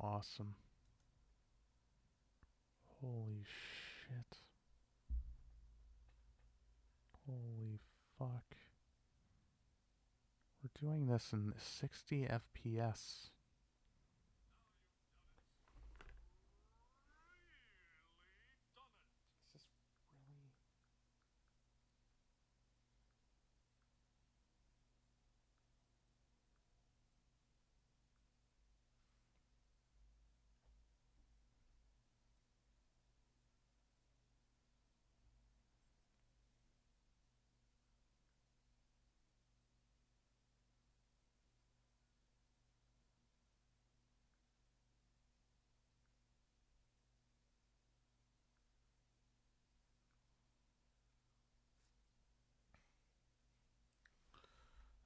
awesome. Holy shit. Holy fuck. We're doing this in 60 FPS. Is this really...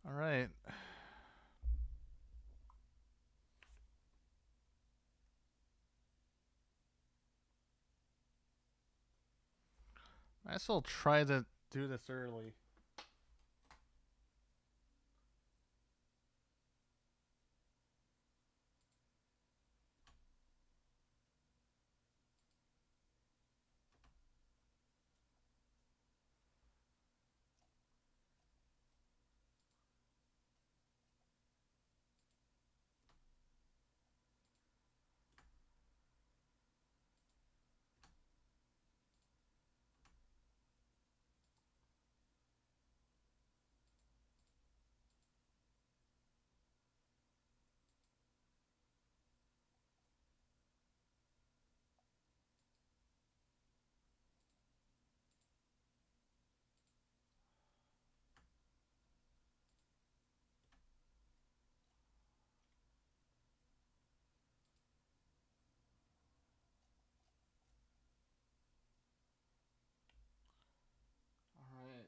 All right. I guess I'll try to do this early. All right.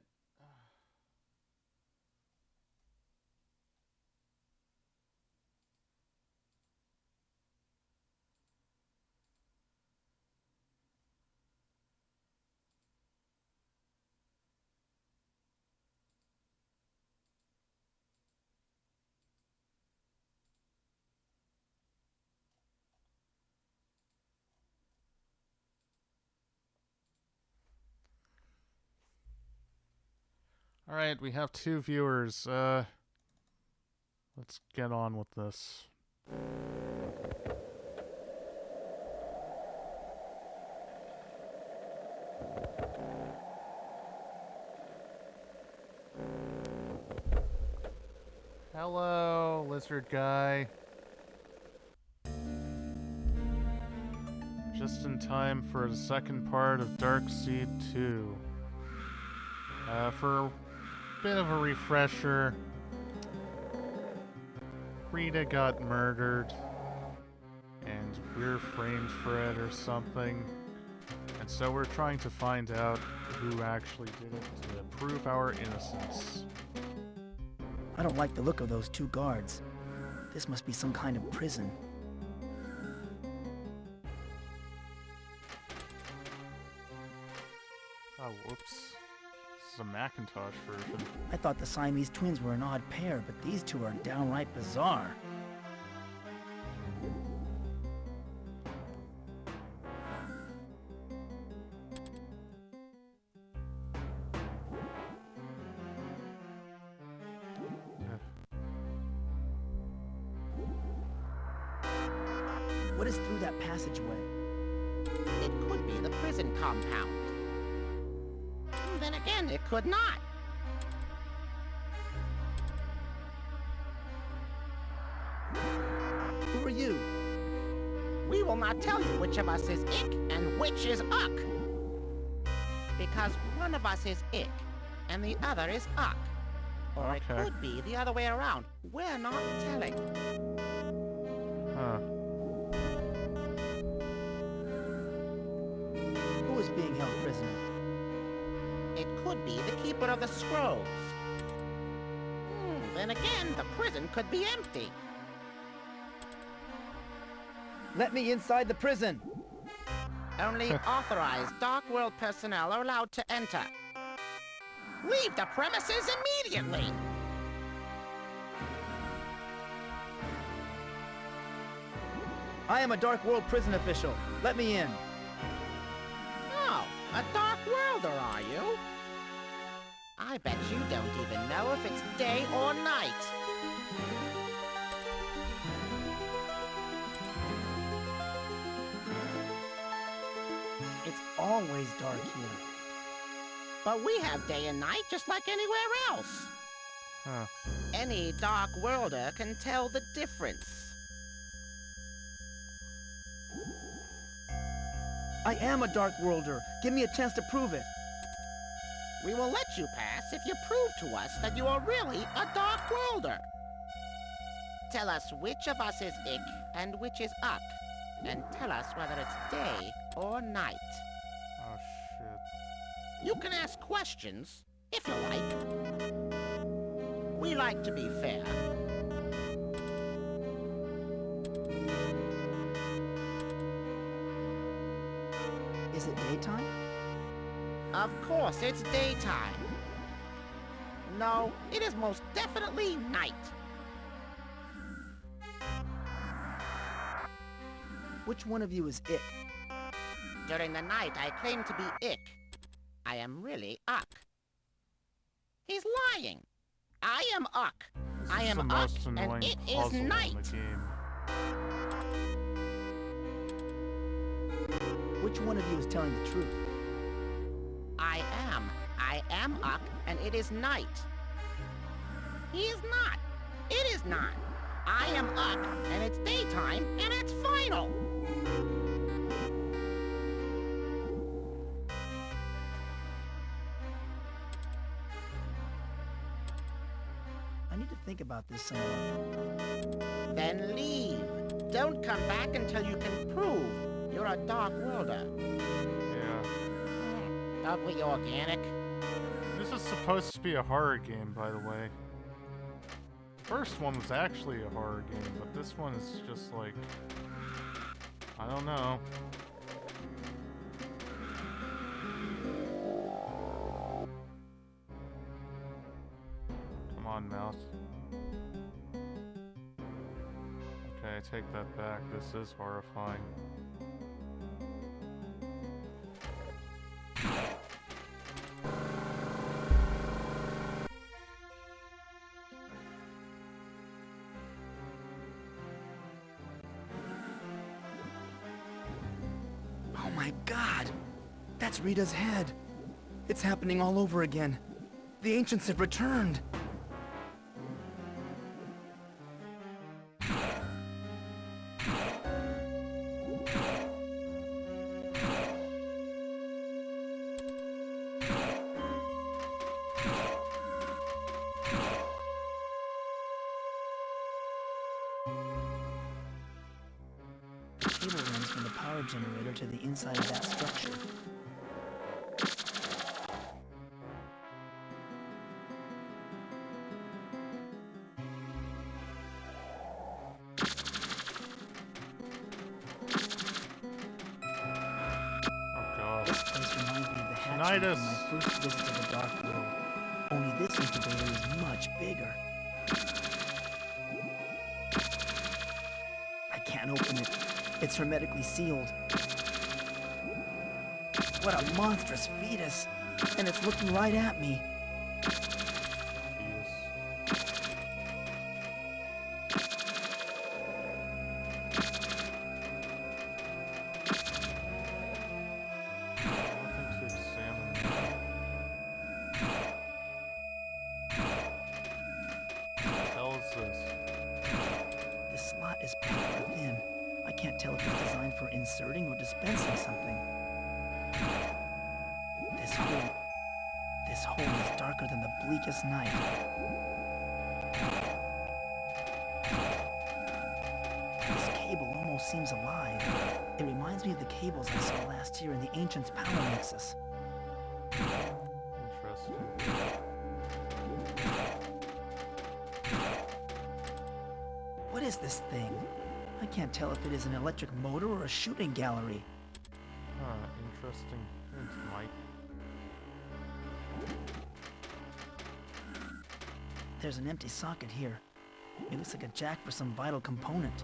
All right, we have 2 viewers. Let's get on with this. Hello, lizard guy. Just in time for the second part of Dark Seed 2. For a bit of a refresher, Rita got murdered, and we're framed for it or something. And so we're trying to find out who actually did it to prove our innocence. I don't like the look of those 2 guards. This must be some kind of prison. Oh, whoops. This is a Macintosh version. I thought the Siamese twins were an odd pair, but these 2 are downright bizarre. What is through that passageway? It could be the prison compound. Then again, it could not. Who are you? We will not tell you which of us is Ick and which is Uck. Because one of us is Ick and the other is Uck. Or it Okay. could be the other way around. We're not telling. Huh. Who is being held prisoner? It could be the keeper of the scrolls. Then again, the prison could be empty. Let me inside the prison! Only authorized Dark World personnel are allowed to enter. Leave the premises immediately! I am a Dark World prison official. Let me in. Oh, a Dark Worlder, are you? I bet you don't even know if it's day or night. It's always dark here. But we have day and night just like anywhere else. Huh. Any Dark Worlder can tell the difference. I am a Dark Worlder. Give me a chance to prove it. We will let you pass if you prove to us that you are really a Dark Worlder. Tell us which of us is Ick and which is Uck, and tell us whether it's day or night. Oh, shit. You can ask questions, if you like. We like to be fair. Is it daytime? Of course, it's daytime. No, it is most definitely night. Which one of you is Ick? During the night, I claim to be Ick. I am really Uck. He's lying. I am Uck. This I is am the Uck, most and annoying it is puzzle in night. the game. Which one of you is telling the truth? I am Uck, and it is night. He is not. It is not. I am Uck, and it's daytime, and it's final. I need to think about this some more. Then leave. Don't come back until you can prove you're a Dark Worlder. Yeah. Don't be organic. This is supposed to be a horror game, by the way. The first one was actually a horror game, but this one is just like... I don't know. Come on, mouse. Okay, I take that back. This is horrifying. Oh my god! That's Rita's head! It's happening all over again. The ancients have returned! The cable runs from the power generator to the inside of that structure. Oh god. This place reminds me of the hatchery Tinnitus. from my first visit to the Dark World. Only this incubator is much bigger. I can't open it. It's hermetically sealed. What a monstrous fetus! And it's looking right at me. Nothing to examine. What the hell is this? The slot is paper thin. I can't tell if it's designed for inserting or dispensing something. This hole is darker than the bleakest night. This cable almost seems alive. It reminds me of the cables I saw last year in the Ancient's power nexus. Interesting. What is this thing? I can't tell if it is an electric motor or a shooting gallery. Huh, interesting hint, Mike. There's an empty socket here. It looks like a jack for some vital component.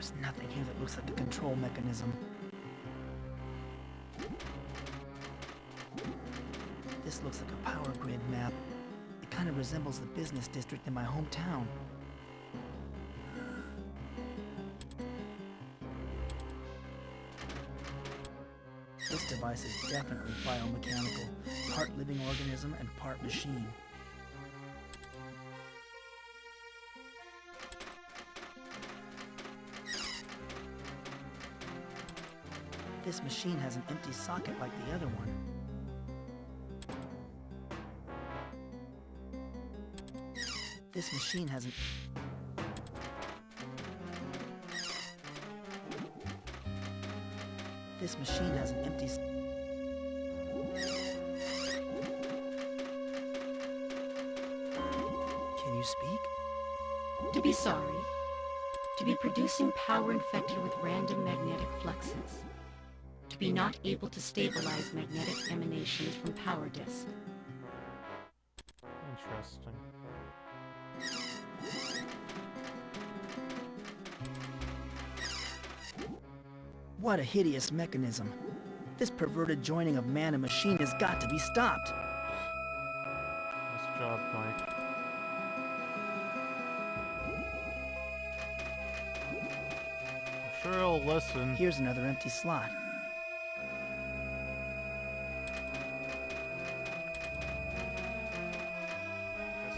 There's nothing here that looks like a control mechanism. This looks like a power grid map. It kind of resembles the business district in my hometown. This device is definitely biomechanical, part living organism and part machine. This machine has an empty socket like the other one. This machine has an... This machine has an empty... Can you speak? To be sorry. To be producing power infected with random magnetic fluxes. To be not able to stabilize magnetic emanations from power disk. Interesting. What a hideous mechanism. This perverted joining of man and machine has got to be stopped. Nice job, Mike. I'm sure he'll listen. Here's another empty slot.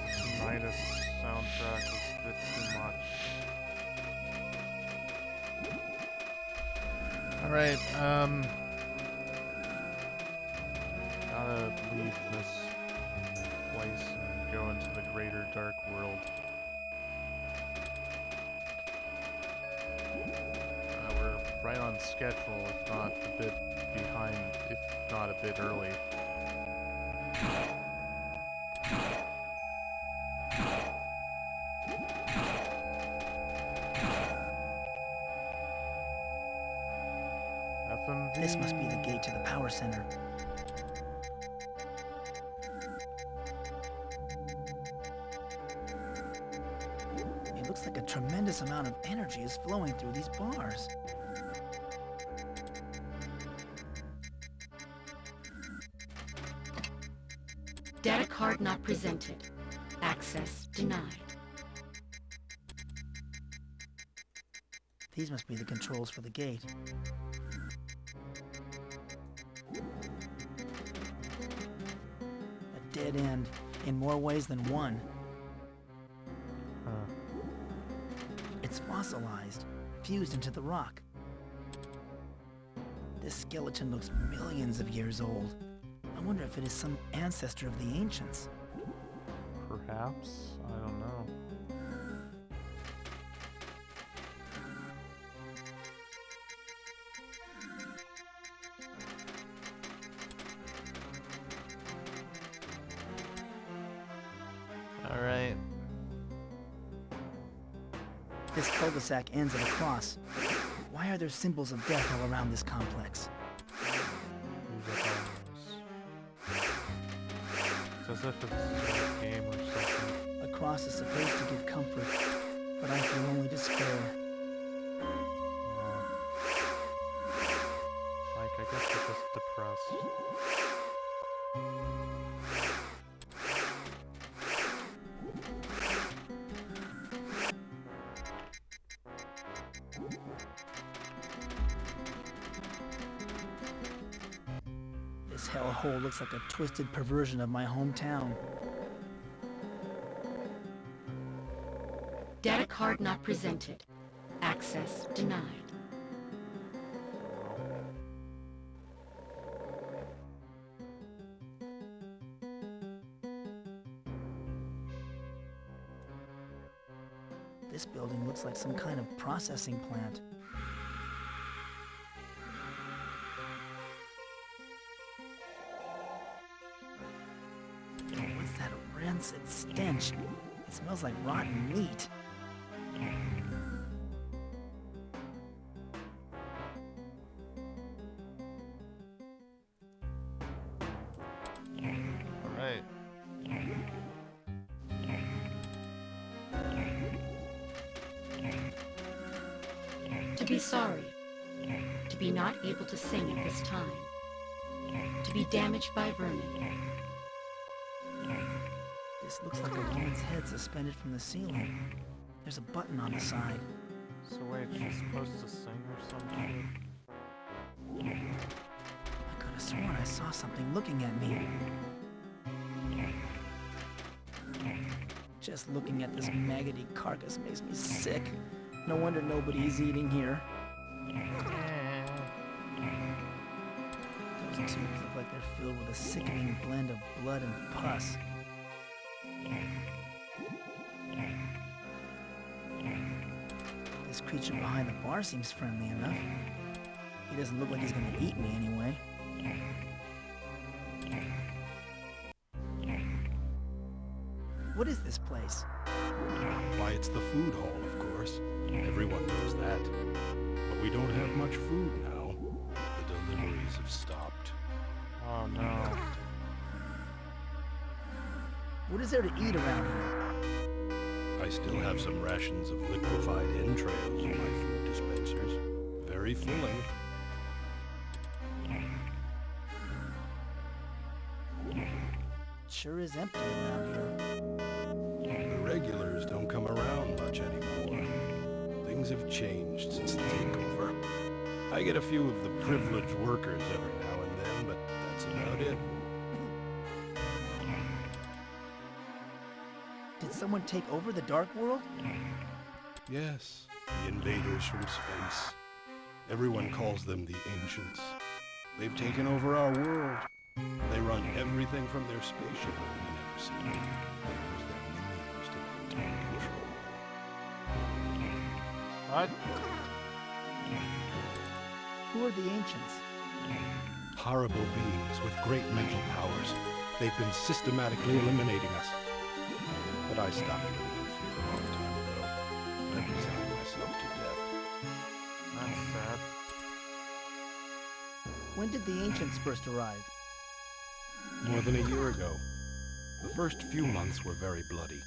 Guess the Tinnitus soundtrack is a bit too much. Alright, gotta leave this place and go into the greater dark world. We're right on schedule, if not a bit behind, if not a bit early. FMV. This must be the gate to the power center. It looks like a tremendous amount of energy is flowing through these bars. Data card not presented. Access denied. These must be the controls for the gate. A dead end, in more ways than one. Huh. It's fossilized, fused into the rock. This skeleton looks millions of years old. I wonder if it is some ancestor of the ancients. Perhaps? I don't know. Alright. This cul-de-sac ends at a cross. Why are there symbols of death all around this complex? Who's up on this? It's as if it's a game or something. A cross is supposed to give comfort, but I feel only despair. Like, I guess you're just depressed. This hellhole looks like a twisted perversion of my hometown. Data card not presented. Access denied. This building looks like some kind of processing plant. What's that rancid stench? It smells like rotten meat. Alright. To be sorry. To be not able to sing at this time. To be damaged by vermin. This looks like a woman's head suspended from the ceiling. There's a button on the side. So wait, she's supposed to sing or something? I could have sworn I saw something looking at me. Just looking at this maggoty carcass makes me sick. No wonder nobody's eating here. Those tubes look like they're filled with a sickening blend of blood and pus. This creature behind the bar seems friendly enough. He doesn't look like he's gonna eat me anyway. What is this place? Why, it's the food hall, of course. Everyone knows that. But we don't have much food now. The deliveries have stopped. Oh no. What is there to eat around here? I still have some rations of liquefied entrails in my food dispensers. Very filling. Sure is empty around here. The regulars don't come around much anymore. Things have changed since the takeover. I get a few of the privileged workers every now and then, but that's about it. Did someone take over the Dark World? Yes, the invaders from space. Everyone calls them the Ancients. They've taken over our world. They run everything from their spaceship, but we never see them. Use their minions to maintain control. What? Who are the Ancients? Horrible beings with great mental powers. They've been systematically eliminating us. But I stopped living in fear a long time ago. I resigned myself to death. That's sad. When did the Ancients first arrive? More than a year ago. The first few months were very bloody.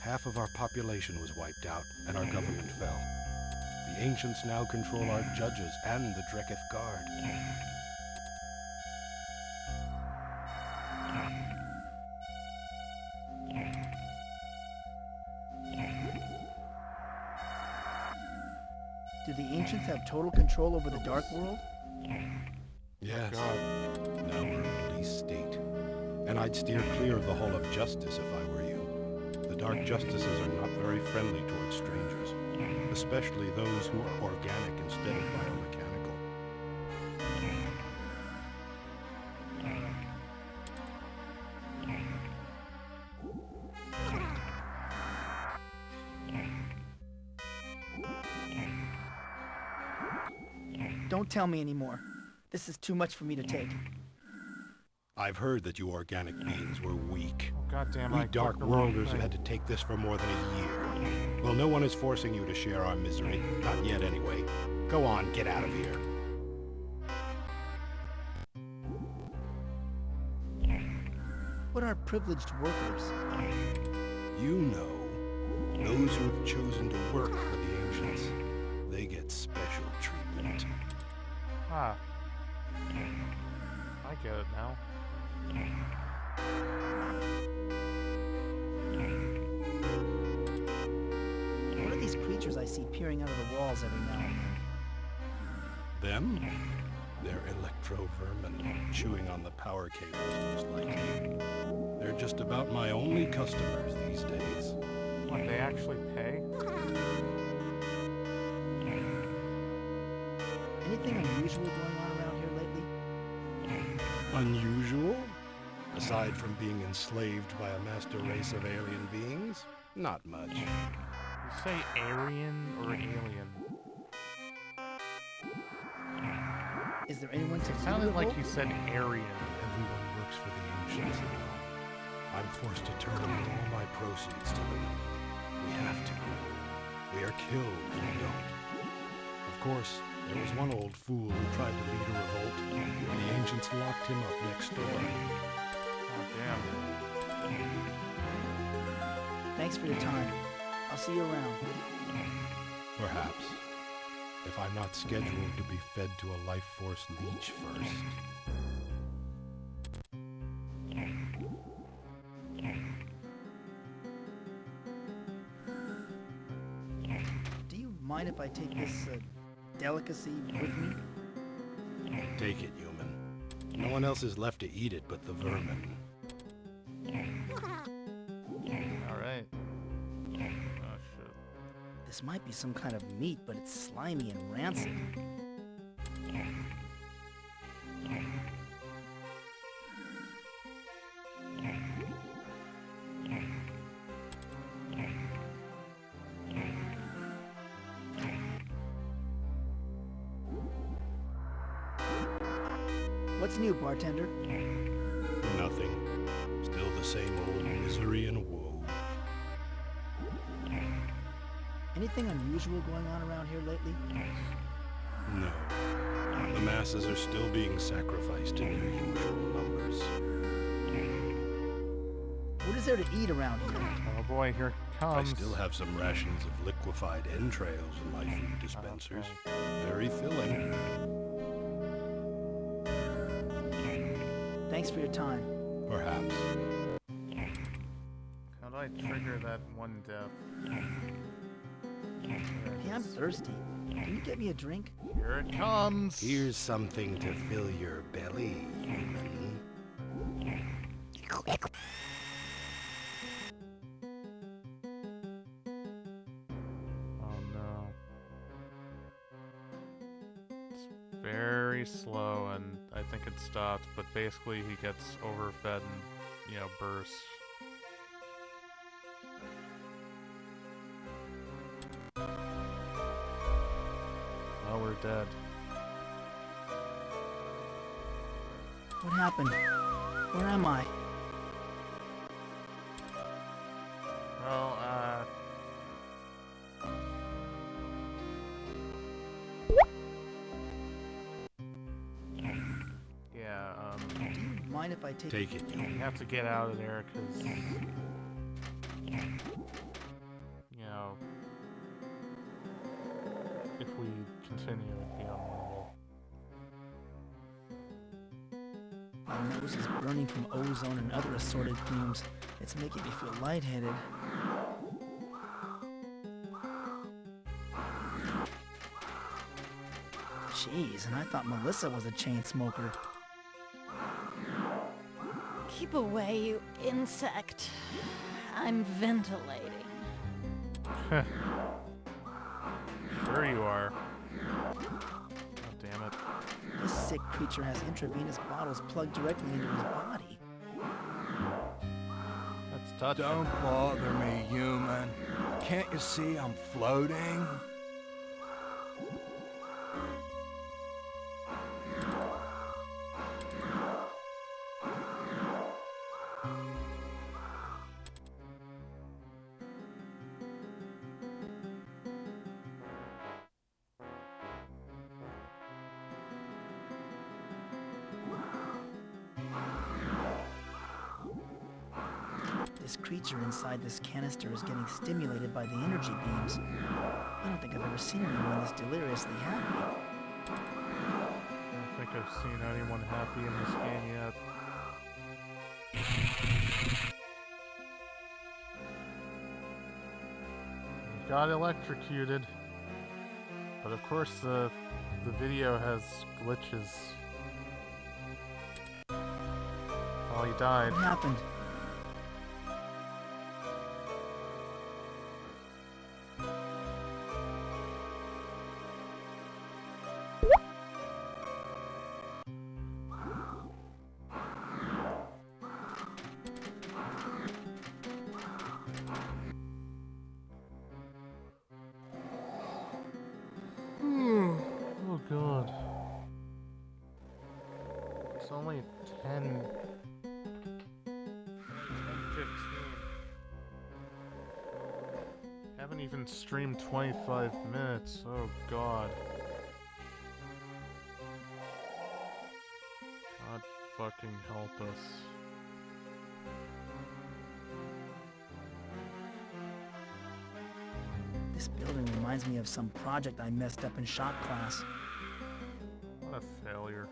Half of our population was wiped out, and our government fell. The Ancients now control our judges and the Dreketh Guard. Do the Ancients have total control over the Dark World? Yes. God. Now we're a police state. And I'd steer clear of the Hall of Justice if I were you. The Dark Justices are not very friendly towards strangers, especially those who are organic instead of biomechanical. Don't tell me anymore. This is too much for me to take. I've heard that you organic beings were weak. Oh, goddamn! We I Dark clicked the wrong Worlders have thing. had to take this for more than a year. Well, no one is forcing you to share our misery. Not yet, anyway. Go on, get out of here. What are privileged workers? You know, those who have chosen to work for the Ancients, they get special treatment. Ah. I get it now. What are these creatures I see peering out of the walls every now and then? Them? They're electro-vermin, chewing on the power cables most likely. They're just about my only customers these days. What, they actually pay? Anything unusual going on around here lately? Unusual? Aside from being enslaved by a master race of alien beings? Not much. You say Aryan or alien? Is there anyone to It lead sounded the like revolt? you said Aryan. Everyone works for the Ancients now. I'm forced to turn over all my proceeds to them. We have to. We are killed if we don't. Of course, there was one old fool who tried to lead a revolt, and the Ancients locked him up next door. God damn. Thanks for your time. I'll see you around. Perhaps. if I'm not scheduled to be fed to a life force leech first. Do you mind if I take this delicacy with me? Take it, human. No one else is left to eat it but the vermin. Alright. Oh shit. This might be some kind of meat, but it's slimy and rancid. What's new, bartender? Nothing. Still the same old misery and woe. Anything unusual going on around here lately? No. The masses are still being sacrificed in their usual numbers. What is there to eat around here? Oh boy, here it I comes. still have some rations of liquefied entrails in my food dispensers. Very filling. Thanks for your time. Perhaps. How do I trigger that one death? Hey, I'm thirsty. Can you get me a drink? Here it comes! Here's something to fill your belly, human. Oh no. It's very slow and I think it stopped, but basically he gets overfed and, you know, bursts. Well, we're dead. What happened? Where am I? Well, yeah, Do you mind if I take... Take it, we human. have to get out of there, because, you know, if we continue, it'd be unnormal. My nose is burning from ozone and other assorted fumes. It's making me feel lightheaded. Jeez, and I thought Melissa was a chain smoker. Keep away, you insect. I'm ventilating. Sure you are. God damn it. This sick creature has intravenous bottles plugged directly into his body. That's touching. Don't bother me, human. Can't you see I'm floating? This creature inside this canister is getting stimulated by the energy beams. I don't think I've ever seen anyone this deliriously happy. I don't think I've seen anyone happy in this game yet. We got electrocuted. But of course the video has glitches. Oh, he died. What happened? Oh god. It's only 10:15. Haven't even streamed 25 minutes. Oh god. God fucking help us. This building reminds me of some project I messed up in shop class. What a failure.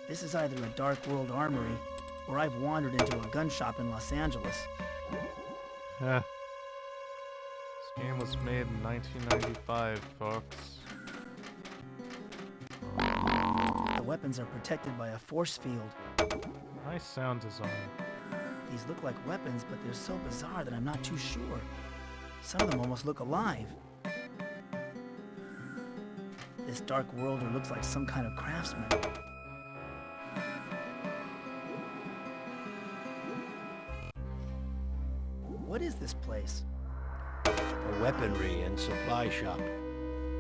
This is either a Dark World armory, or I've wandered into a gun shop in Los Angeles. This game was made in 1995, folks. The weapons are protected by a force field. Nice sound design. These look like weapons, but they're so bizarre that I'm not too sure. Some of them almost look alive. This Dark Worlder looks like some kind of craftsman. What is this place? A weaponry and supply shop.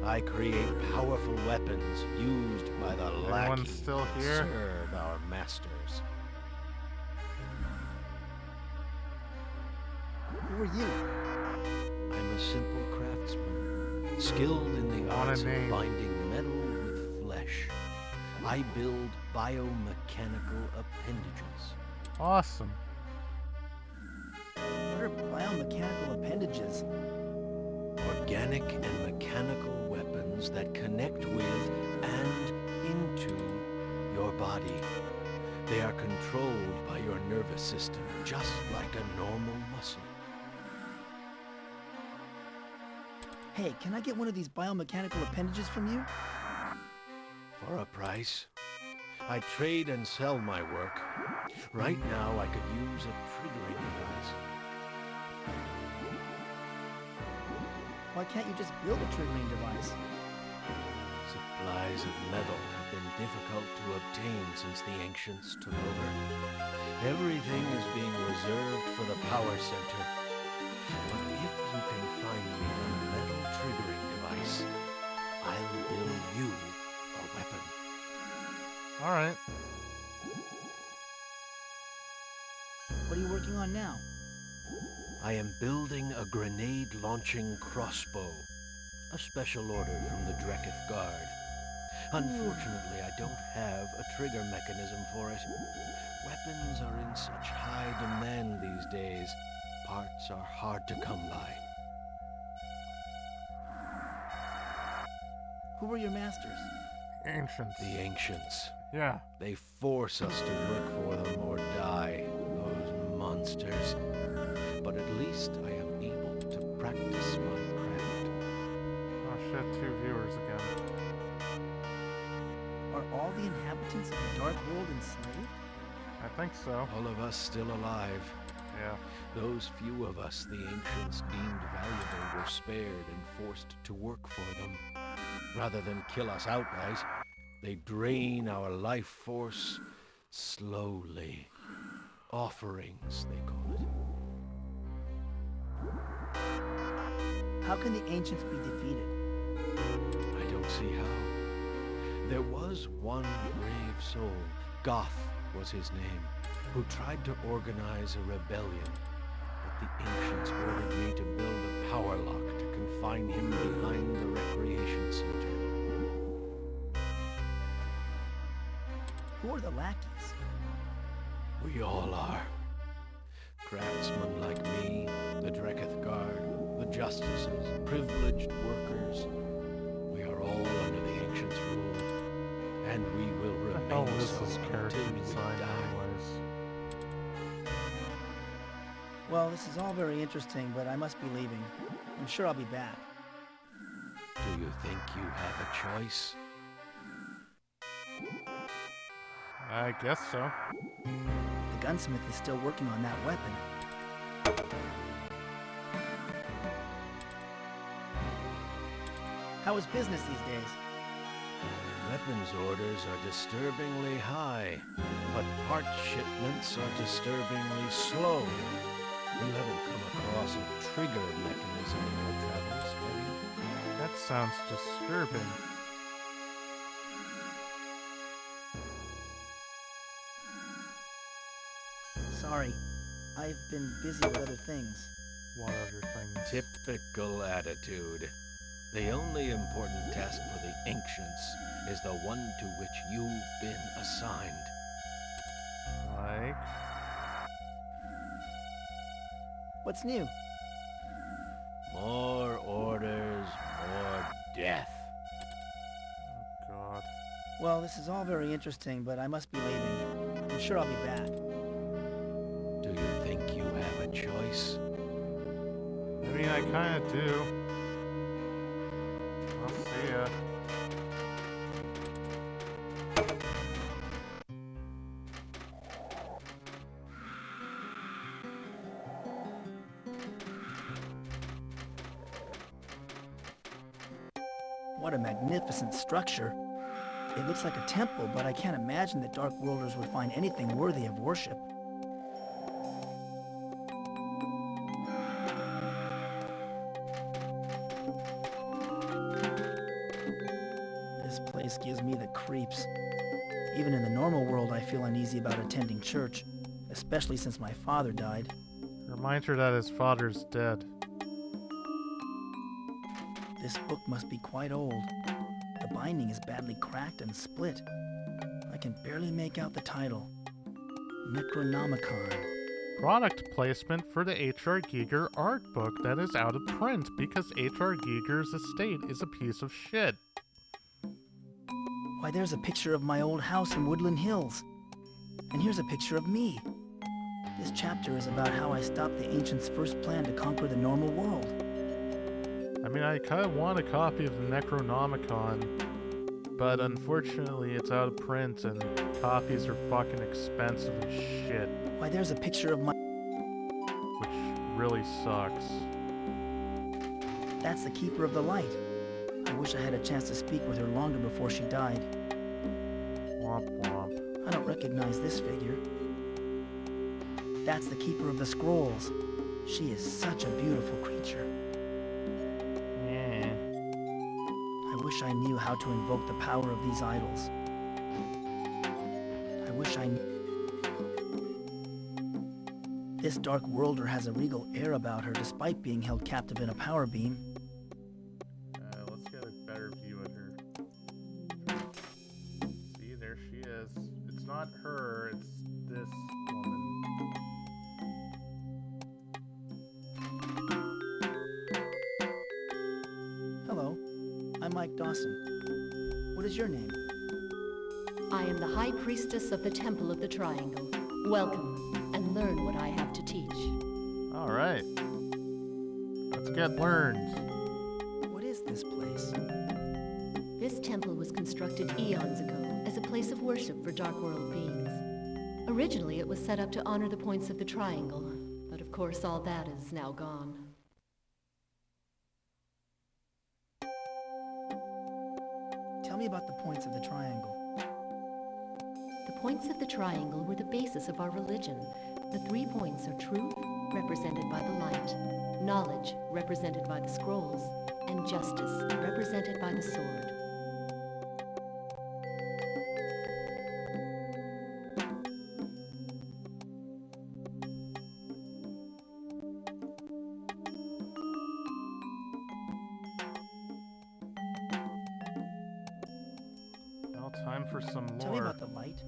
I create powerful weapons used by the lackey Everyone's still that here? serve our masters. Who are you? I'm a simple craftsman, skilled in the Want a arts of name. binding metal with flesh. I build biomechanical appendages. Awesome. What are biomechanical appendages? Organic and mechanical weapons that connect with and into your body. They are controlled by your nervous system, just like a normal muscle. Hey, can I get one of these biomechanical appendages from you? For a price. I trade and sell my work. Right now, I could use a triggering device. Why can't you just build a triggering device? Supplies of metal have been difficult to obtain since the ancients took over. Everything is being reserved for the power center. But if you can find me a metal triggering device, I'll build you a weapon. Alright. What are you working on now? I am building a grenade-launching crossbow. A special order from the Dreketh Guard. Unfortunately, I don't have a trigger mechanism for it. Weapons are in such high demand these days. Parts are hard to come by. Who are your masters? Ancients. The ancients. Yeah. They force us to work for them or die. Those monsters. But at least I am able to practice my craft. Oh shit, 2 viewers again. Are all the inhabitants of the Dark World enslaved? I think so. All of us still alive. Yeah. Those few of us the ancients deemed valuable were spared and forced to work for them. Rather than kill us outright, they drain our life force slowly. Offerings, they call it. How can the ancients be defeated? I don't see how. There was one brave soul, Goth was his name, who tried to organize a rebellion. But the ancients ordered me to build a power lock to confine him behind the recreation center. Who are the lackeys? We all are. Craftsmen like me, the Dreketh Guard, the justices, privileged workers. We are all under the ancients' rule, and we will What the hell remain is so this character until we design die. anyways? Well, this is all very interesting, but I must be leaving. I'm sure I'll be back. Do you think you have a choice? I guess so. The gunsmith is still working on that weapon. How is business these days? Weapons orders are disturbingly high, but part shipments are disturbingly slow. You haven't come across a trigger mechanism in your travels, have you? That sounds disturbing. Sorry, I've been busy with other things. What other things? Typical attitude. The only important task for the Ancients is the one to which you've been assigned. Like, What's new? More orders, more death. oh god. Well, this is all very interesting, but I must be leaving. I'm sure I'll be back. Do you think you have a choice? I mean, I kinda do. I'll see ya. What a magnificent structure. It looks like a temple, but I can't imagine that Dark Worlders would find anything worthy of worship. This place gives me the creeps. Even in the normal world, I feel uneasy about attending church, especially since my father died. Reminds her that his father's dead. This book must be quite old. The binding is badly cracked and split. I can barely make out the title. Necronomicon. Product placement for the H.R. Giger art book that is out of print because H.R. Giger's estate is a piece of shit. Why, there's a picture of my old house in Woodland Hills. And here's a picture of me. This chapter is about how I stopped the Ancients' first plan to conquer the normal world. I mean, I kind of want a copy of the Necronomicon, but unfortunately it's out of print and copies are fucking expensive as shit, Why, there's a picture of my... which really sucks. That's the Keeper of the Light. I wish I had a chance to speak with her longer before she died. Womp womp. I don't recognize this figure. That's the Keeper of the Scrolls. She is such a beautiful creature. Yeah. I wish I knew how to invoke the power of these idols. I wish I knew. This Dark Worlder has a regal air about her despite being held captive in a power beam. Let's get a better view of her. See, there she is. It's not her, it's this woman. Hello, I'm Mike Dawson. What is your name? I am the High Priestess of the Temple of the Triangle. Welcome, and learn what I have to teach. Alright. Let's get learned. What is this place? This temple was constructed eons ago as a place of worship for Dark World beings. Originally, it was set up to honor the points of the Triangle, but of course all that is now gone. Tell me about the points of the triangle. The points of the Triangle were the basis of our religion. The 3 points are truth, represented by the light, knowledge, represented by the scrolls, and justice, represented by the sword. Now time for some Tell me lore. about the light.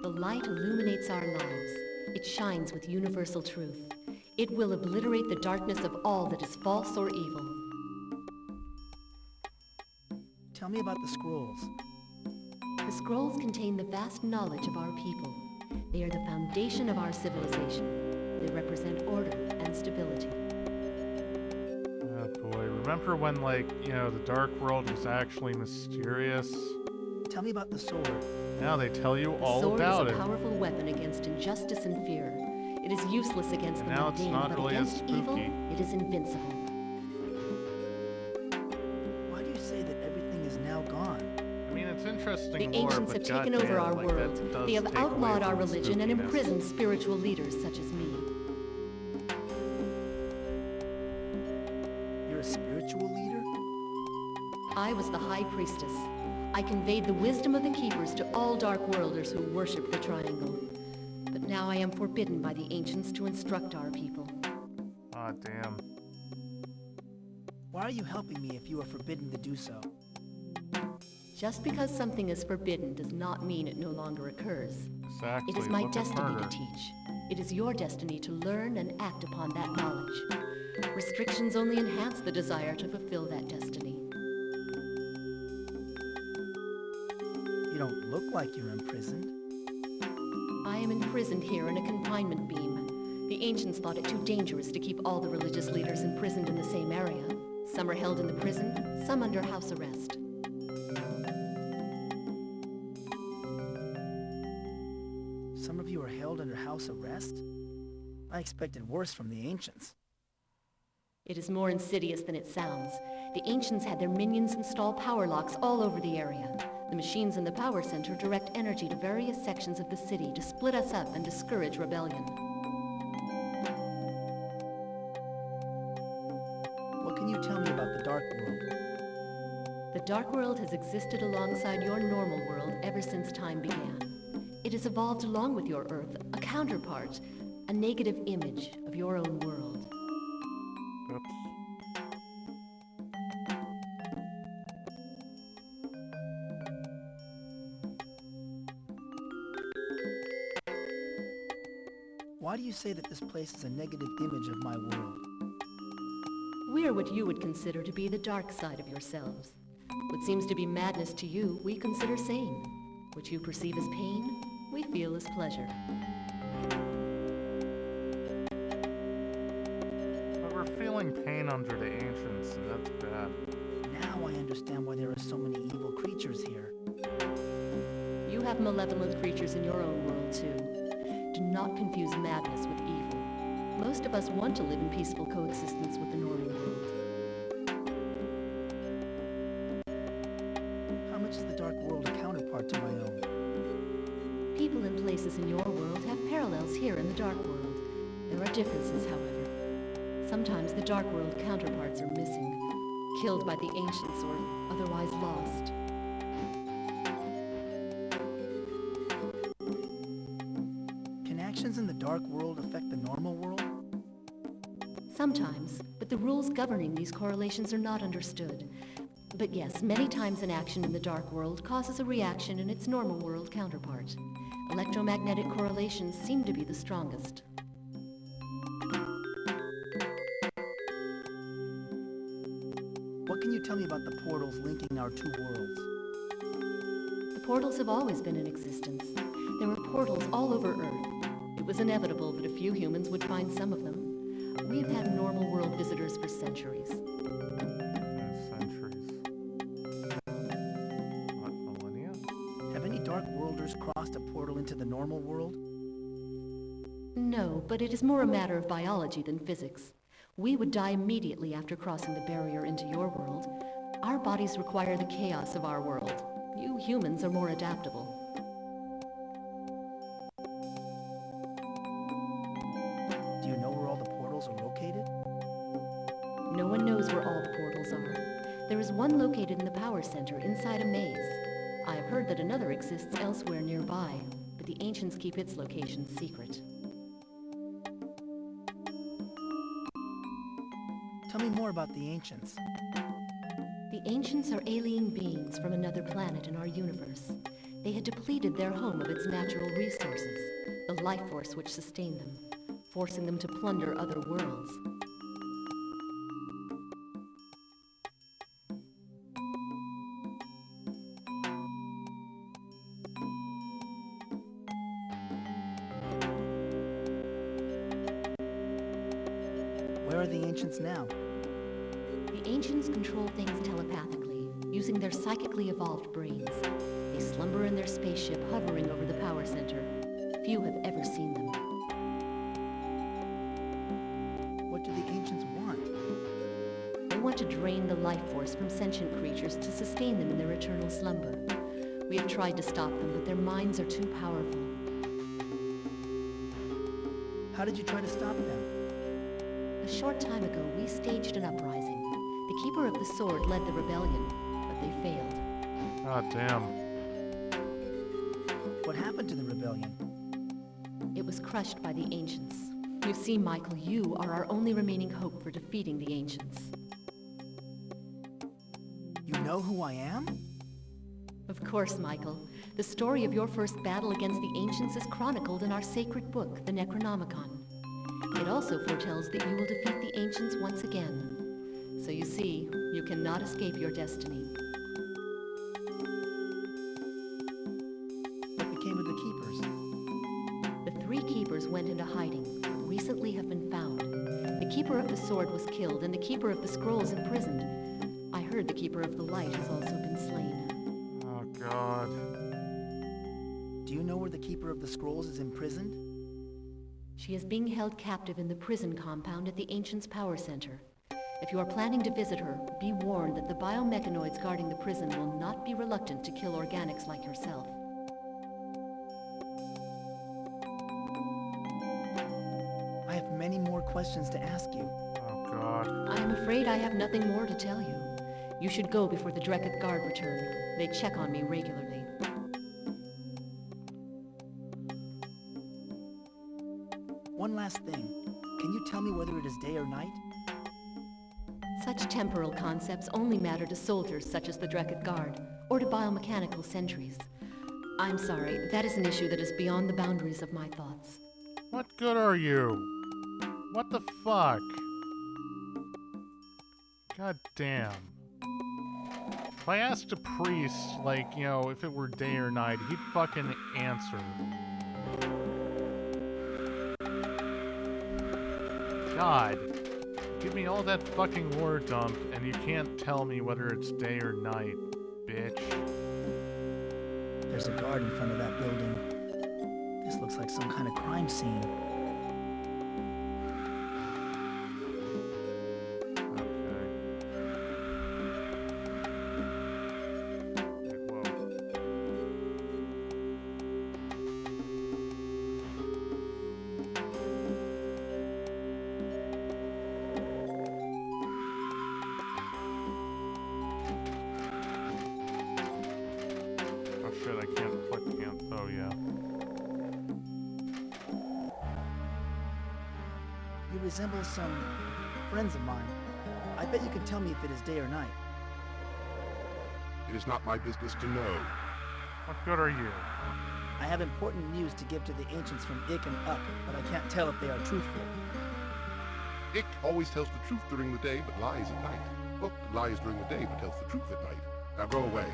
The light illuminates our lives. It shines with universal truth. It will obliterate the darkness of all that is false or evil. Tell me about the scrolls. The scrolls contain the vast knowledge of our people. They are the foundation of our civilization. They represent order and stability. Oh boy, remember when, like, the Dark World was actually mysterious? Tell me about the sword. Now they tell you The all sword about is a it. powerful weapon against injustice and fear. It is useless against And the now it's mundane, not but really as against evil, spooky. it is invincible. Why do you say that everything is now gone? I mean, it's interesting The lore, ancients but have taken over goddamn, our like, world. that does They have take away outlawed our from the religion and spookiness. imprisoned spiritual leaders such as me. You're a spiritual leader? I was the High Priestess. I conveyed the wisdom of the Keepers to all Dark Worlders who worship the Triangle. But now I am forbidden by the ancients to instruct our people. Ah, damn. Why are you helping me if you are forbidden to do so? Just because something is forbidden does not mean it no longer occurs. Exactly. It is my Look at destiny murder. to teach. It is your destiny to learn and act upon that knowledge. Restrictions only enhance the desire to fulfill that destiny. You don't look like you're imprisoned. I am imprisoned here in a confinement beam. The ancients thought it too dangerous to keep all the religious leaders imprisoned in the same area. Some are held in the prison, some under house arrest. Some of you are held under house arrest? I expected worse from the ancients. It is more insidious than it sounds. The ancients had their minions install power locks all over the area. The machines in the power center direct energy to various sections of the city to split us up and discourage rebellion. What can you tell me about the Dark World? The Dark World has existed alongside your normal world ever since time began. It has evolved along with your Earth, a counterpart, a negative image of your own world. Oops. Why do you say that this place is a negative image of my world? We are what you would consider to be the dark side of yourselves. What seems to be madness to you, we consider sane. What you perceive as pain, we feel as pleasure. But we're feeling pain under the ancients, and that's bad. Now I understand why there are so many evil creatures here. You have malevolent creatures in your own world, too. Do not confuse madness with evil. Most of us want to live in peaceful coexistence with the normal world. How much is the Dark World a counterpart to my own? People and places in your world have parallels here in the Dark World. There are differences, however. Sometimes the Dark World counterparts are missing, killed by the ancients or otherwise lost. Can actions in the Dark World affect the normal world? Sometimes, but the rules governing these correlations are not understood. But yes, many times an action in the Dark World causes a reaction in its normal world counterpart. Electromagnetic correlations seem to be the strongest. What can you tell me about the portals linking our two worlds? The portals have always been in existence. There were portals all over Earth. It was inevitable that a few humans would find some of them. We have had normal world visitors for centuries. Centuries. What, millennia? Have any Dark Worlders crossed a portal into the normal world? No, but it is more a matter of biology than physics. We would die immediately after crossing the barrier into your world. Our bodies require the chaos of our world. You humans are more adaptable. Do you know where all the portals are located? No one knows where all the portals are. There is one located in the power center inside a maze. I have heard that another exists elsewhere nearby, but the ancients keep its location secret. Tell me more about the ancients. The ancients are alien beings from another planet in our universe. They had depleted their home of its natural resources, the life force which sustained them, forcing them to plunder other worlds. Where are the ancients now? The ancients control things telepathically, using their psychically evolved brains. They slumber in their spaceship hovering over the power center. Few have ever seen them. What do the ancients want? They want to drain the life force from sentient creatures to sustain them in their eternal slumber. We have tried to stop them, but their minds are too powerful. How did you try to stop them? A short time ago, we staged an uprising. The Keeper of the Sword led the rebellion, but they failed. Ah, damn. What happened to the rebellion? It was crushed by the ancients. You see, Michael, you are our only remaining hope for defeating the ancients. know who I am? Of course, Michael. The story of your first battle against the ancients is chronicled in our sacred book, the Necronomicon. It also foretells that you will defeat the ancients once again. So you see, you cannot escape your destiny. What became of the keepers? The 3 keepers went into hiding, but recently have been found. The keeper of the sword was killed, and the keeper of the scrolls imprisoned. I heard the keeper of the light has also been slain. Oh, God. Do you know where the keeper of the scrolls is imprisoned? She is being held captive in the prison compound at the Ancients' Power Center. If you are planning to visit her, be warned that the biomechanoids guarding the prison will not be reluctant to kill organics like yourself. I have many more questions to ask you. Oh, God. I am afraid I have nothing more to tell you. You should go before the Dreketh Guard return. They check on me regularly. One last thing. Can you tell me whether it is day or night? Such temporal concepts only matter to soldiers such as the Dreketh Guard, or to biomechanical sentries. I'm sorry, that is an issue that is beyond the boundaries of my thoughts. What good are you? What the fuck? God damn. If I asked a priest, like, you know, if it were day or night, he'd fucking answer. God. Give me all that fucking lore dump, and you can't tell me whether it's day or night, bitch. There's a guard in front of that building. This looks like some kind of crime scene. You resemble some friends of mine. I bet you can tell me if it is day or night. It is not my business to know. What good are you? I have important news to give to the ancients from Ik and Uk, but I can't tell if they are truthful. Ik always tells the truth during the day, but lies at night. Uk lies during the day, but tells the truth at night. Now go away.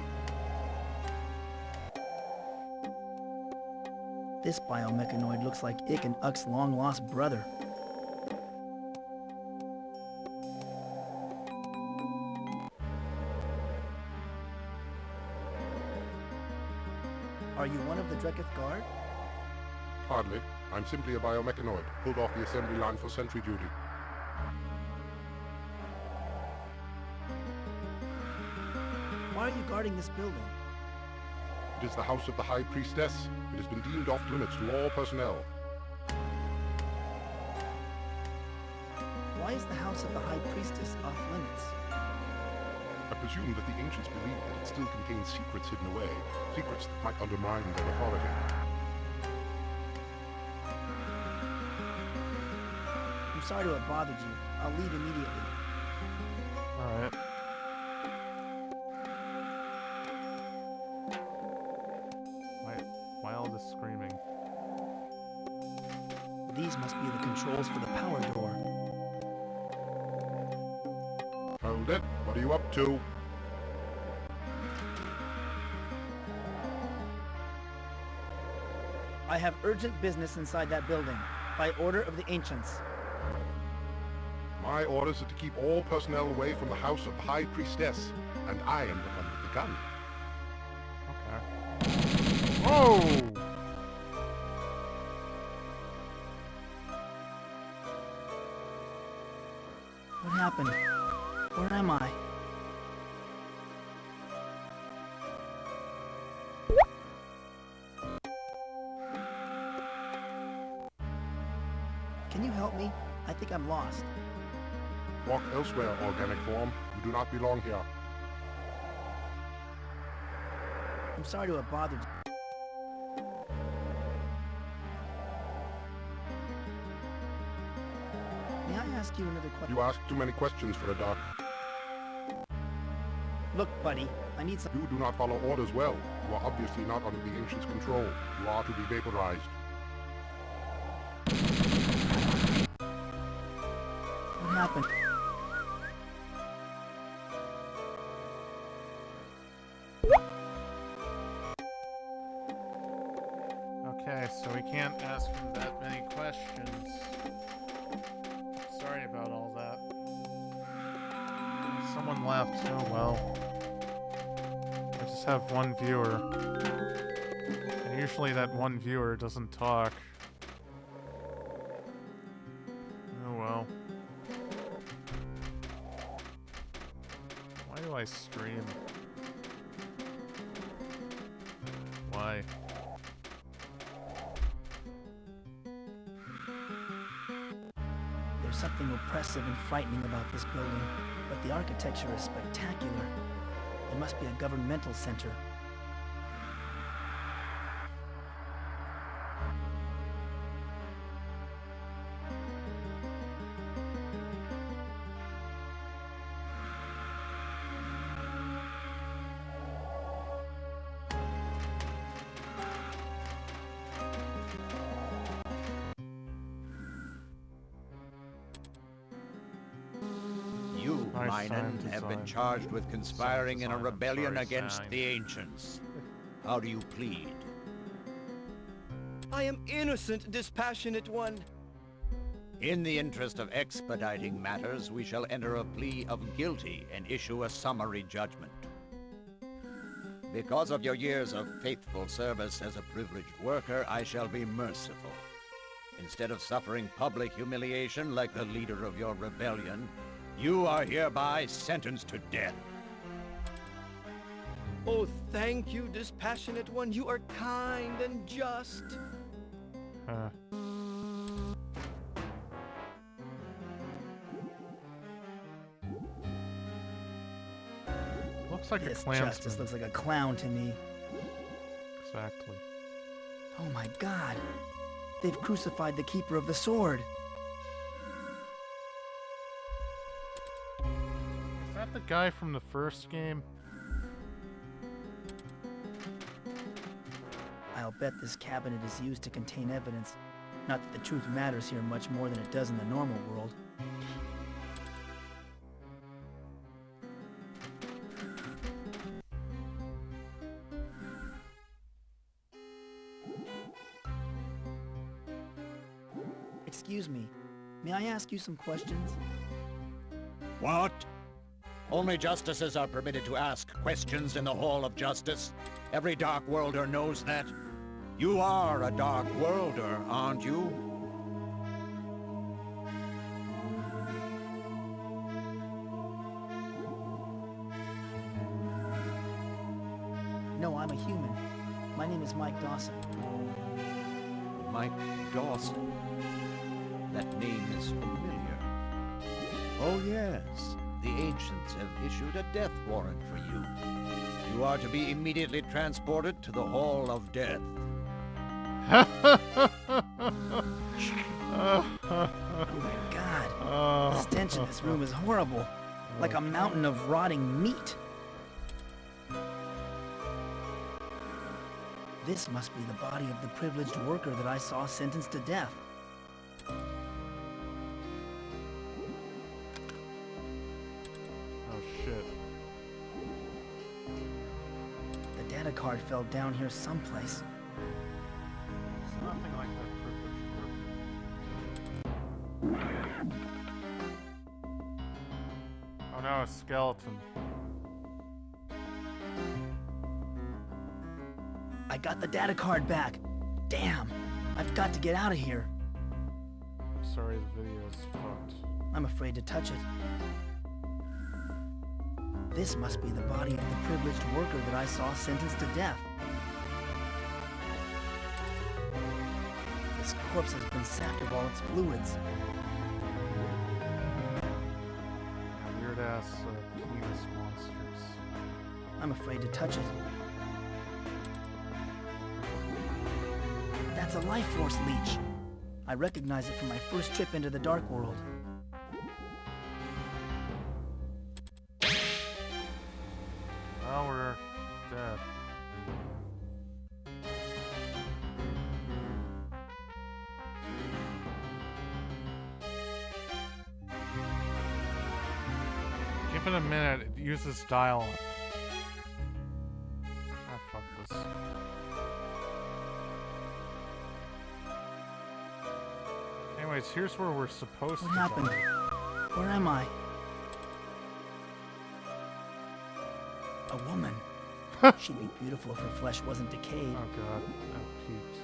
This biomechanoid looks like Ik and Uk's long-lost brother. Are you one of the Dreketh Guard? Hardly. I'm simply a biomechanoid, pulled off the assembly line for sentry duty. Why are you guarding this building? It is the house of the High Priestess. It has been deemed off limits to all personnel. Why is the house of the High Priestess off limits? I presume that the ancients believe that it still contains secrets hidden away, secrets that might undermine their authority. I'm sorry to have bothered you. I'll leave immediately. Alright. Why all this screaming? These must be the controls for the power door. Hold it. What are you up to? I have urgent business inside that building, by order of the ancients. My orders are to keep all personnel away from the house of the High Priestess, and I am the one with the gun. Okay. Oh! What happened? Where am I? Can you help me? I think I'm lost. Walk elsewhere, organic form. You do not belong here. I'm sorry to have bothered you. May I ask you another question? You ask too many questions for a dark. Look, buddy, I need some... You do not follow orders well. You are obviously not under the Ancient's control. You are to be vaporized. What happened? Okay, so we can't ask him that many questions. Sorry about all that. Someone left. Oh well. I just have one viewer. And usually that one viewer doesn't talk. Oh well. Why do I stream? Why? There's something oppressive and frightening about this building, but the architecture is spectacular. It must be a governmental center. You, Nice Minun, sound have been design. charged with conspiring in a Sound design, I'm rebellion sorry, against sound. the Ancients. How do you plead? I am innocent, dispassionate one. In the interest of expediting matters, we shall enter a plea of guilty and issue a summary judgment. Because of your years of faithful service as a privileged worker, I shall be merciful. Instead of suffering public humiliation like the leader of your rebellion, you are hereby sentenced to death. Oh, thank you, dispassionate one. You are kind and just. Looks like This a Klansman. justice looks like a clown to me. Exactly. Oh my god. They've crucified the Keeper of the Sword. Is that the guy from the first game? I'll bet this cabinet is used to contain evidence. Not that the truth matters here much more than it does in the normal world. Excuse me, may I ask you some questions? What? Only justices are permitted to ask questions in the Hall of Justice. Every Dark Worlder knows that. You are a Dark Worlder, aren't you? No, I'm a human. My name is Mike Dawson. Mike Dawson. That name is familiar. Oh yes, the Ancients have issued a death warrant for you. You are to be immediately transported to the Hall of Death. Oh my god. The stench in this room is horrible. Like a mountain of rotting meat. This must be the body of the privileged worker that I saw sentenced to death. Oh shit. The data card fell down here someplace. Something like that privileged worker. Oh no, a skeleton. I got the data card back. Damn, I've got to get out of here. Sorry, the video is fucked. I'm afraid to touch it. This must be the body of the privileged worker that I saw sentenced to death. This corpse has been sapped of all its fluids. Weird ass penis monsters. I'm afraid to touch it. That's a life force leech. I recognize it from my first trip into the Dark World. in a minute. It uses dial. Ah, fuck this. Anyways, here's where we're supposed What to happened? go. Where am I? A woman. She'd be beautiful if her flesh wasn't decayed. Oh god. I peeked.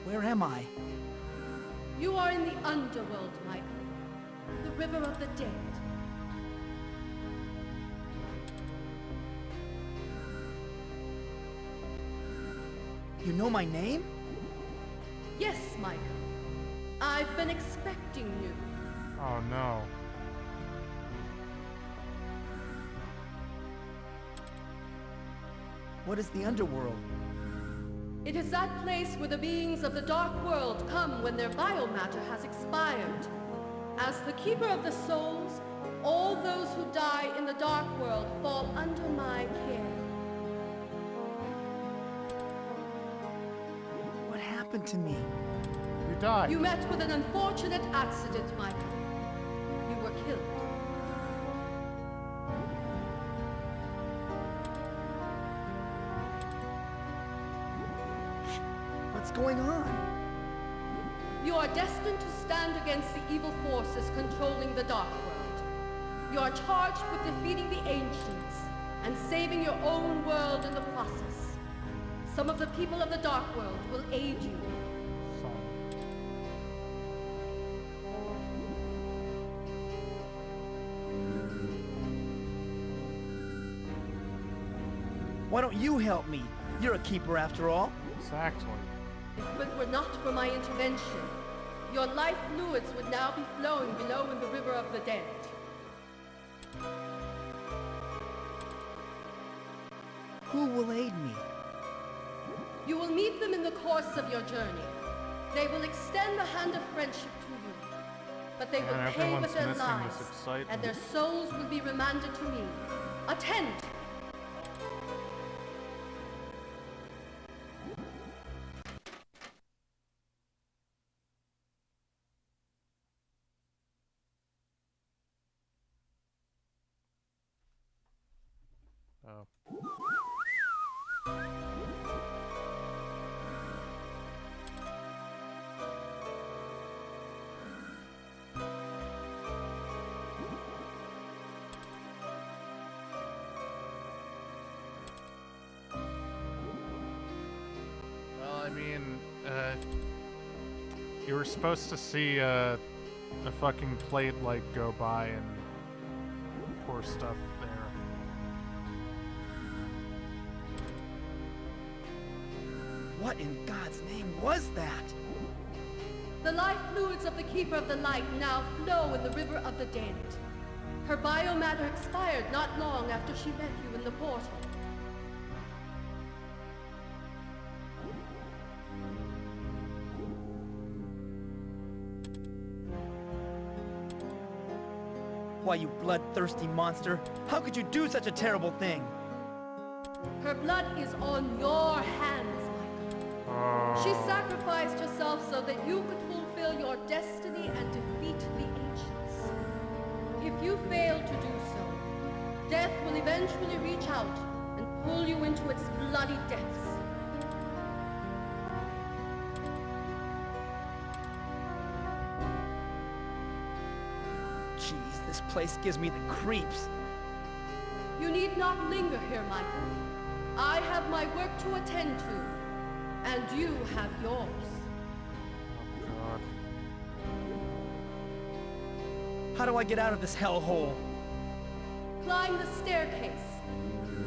Where am I? You are in the underworld, Michael. The river of the dead. You know my name? Yes, Michael. I've been expecting you. Oh no. What is the underworld? It is that place where the beings of the Dark World come when their biomatter has expired. As the Keeper of the Souls, all those who die in the Dark World fall under my care. What happened to me? You died. You met with an unfortunate accident, Michael. You were killed. What's going on? You are destined to stand against the evil forces controlling the Dark World. You are charged with defeating the Ancients and saving your own world in the process. Some of the people of the Dark World will aid you. Why don't you help me? You're a keeper after all. Exactly. If it were not for my intervention, your life fluids would now be flowing below in the river of the dead. Who will aid me? You will meet them in the course of your journey. They will extend the hand of friendship to you, but they will Man, pay everyone's with their missing lives, this excitement. and their souls will be remanded to me. Attend! Oh. Well, I mean, you were supposed to see a fucking plate like go by and pour stuff there. What in God's name was that? The life fluids of the Keeper of the Light now flow in the river of the dead. Her biomatter expired not long after she met you in the portal. Why, you bloodthirsty monster! How could you do such a terrible thing? Her blood is on your hands, Michael. She sacrificed herself so that you could fulfill your destiny and defeat the Ancients. If you fail to do so, death will eventually reach out and pull you into its bloody depths. Jeez, this place gives me the creeps. You need not linger here, Michael. I have my work to attend to, and you have yours. Oh god. How do I get out of this hellhole? Climb the staircase.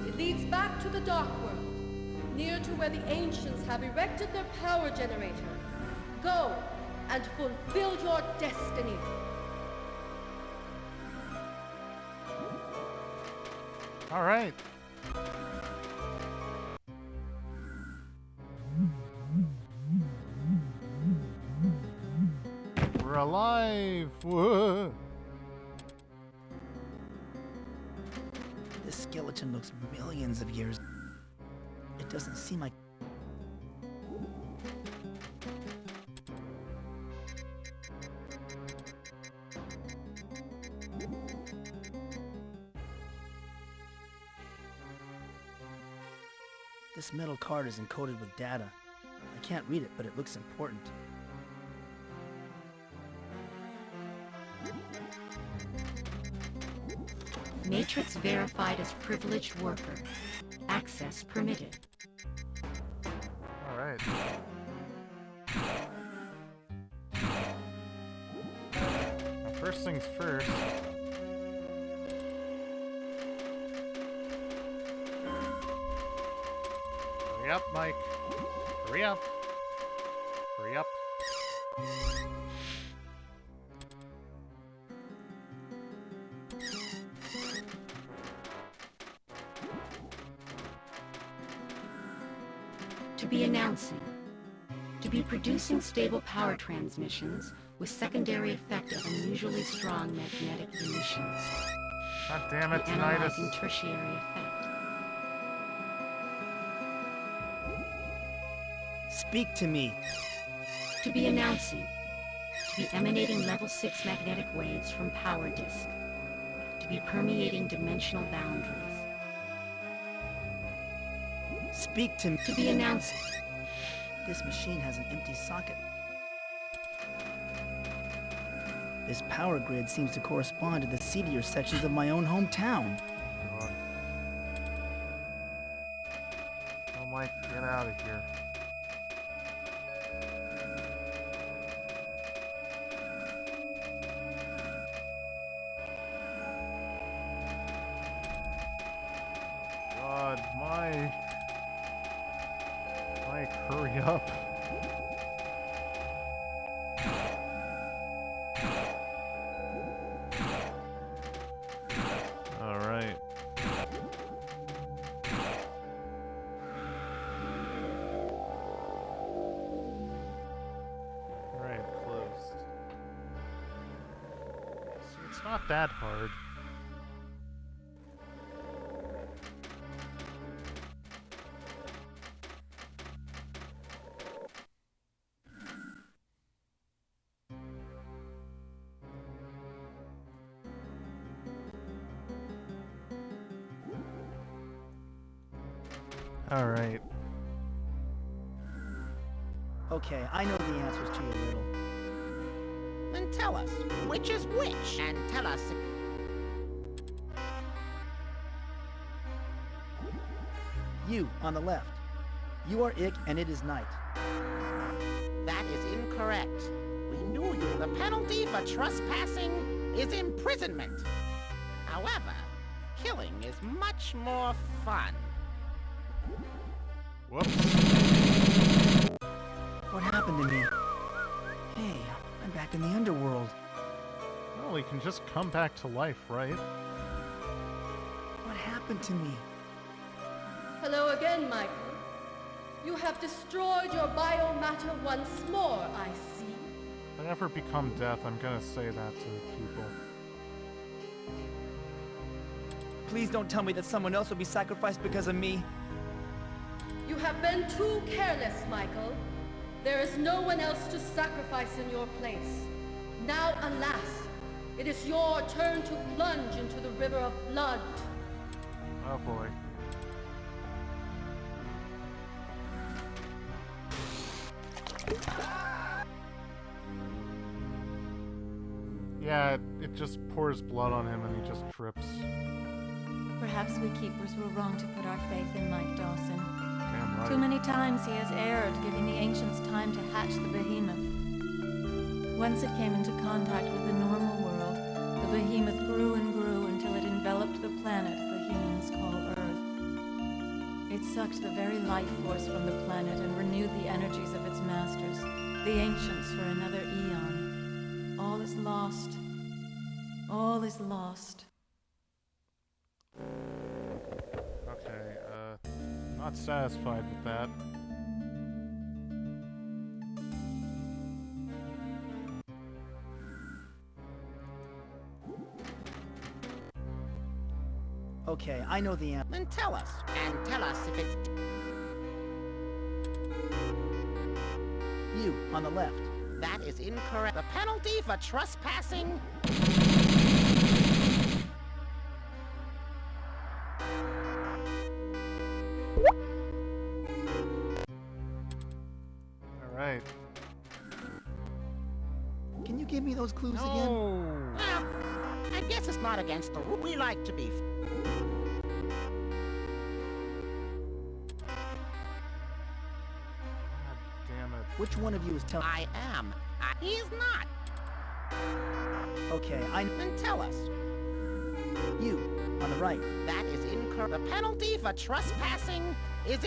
It leads back to the Dark World, near to where the Ancients have erected their power generator. Go and fulfill your destiny. All right. We're alive. Whoa. This skeleton looks millions of years. It doesn't seem like... This metal card is encoded with data. I can't read it, but it looks important. Matrix verified as privileged worker. Access permitted. Alright. Now, first things first. Hurry up, Mike. Hurry up. Hurry up. To be announcing. To be producing stable power transmissions with secondary effect of unusually strong magnetic emissions. God damn it, Analyzing tinnitus. tertiary effect. Speak to me! To be announcing. To be emanating level 6 magnetic waves from power disk. To be permeating dimensional boundaries. Speak to me! To be announcing. This machine has an empty socket. This power grid seems to correspond to the seedier sections of my own hometown. God. Oh, Mike, get out of here. God, Mike. Mike, hurry up. Alright. Alright, closed. See, it's not that hard. Alright. Okay, I know the answers to your riddle. Then tell us, which is which? And tell us... You, on the left. You are Ick, and it is night. That is incorrect. We knew you. The penalty for trespassing is imprisonment. However, killing is much more fun. Whoops. What happened to me? Hey, I'm back in the underworld. Well, he can just come back to life, right? What happened to me? Hello again, Michael. You have destroyed your biomatter once more, I see. If I ever become death, I'm gonna say that to people. Please don't tell me that someone else will be sacrificed because of me. You have been too careless, Michael. There is no one else to sacrifice in your place. Now, alas, it is your turn to plunge into the river of blood. Oh boy. Yeah, it just pours blood on him and he just trips. Perhaps we keepers were wrong to put our faith in Mike Dawson. Damn right. Too many times he has erred, giving the ancients time to hatch the behemoth. Once it came into contact with the normal world, the behemoth grew and grew until it enveloped the planet the humans call Earth. It sucked the very life force from the planet and renewed the energies of its masters, the ancients, for another eon. All is lost. All is lost. Okay, not satisfied with that. Okay, I know the answer. Then tell us, and tell us if it's... You, on the left. That is incorrect. The penalty for trespassing... those clues again? No! Well, I guess it's not against the rule. We like to be... God damn it. Which one of you is telling? I am. He is not. Okay, Then tell us. You, on the right. That is incorrect. The penalty for trespassing is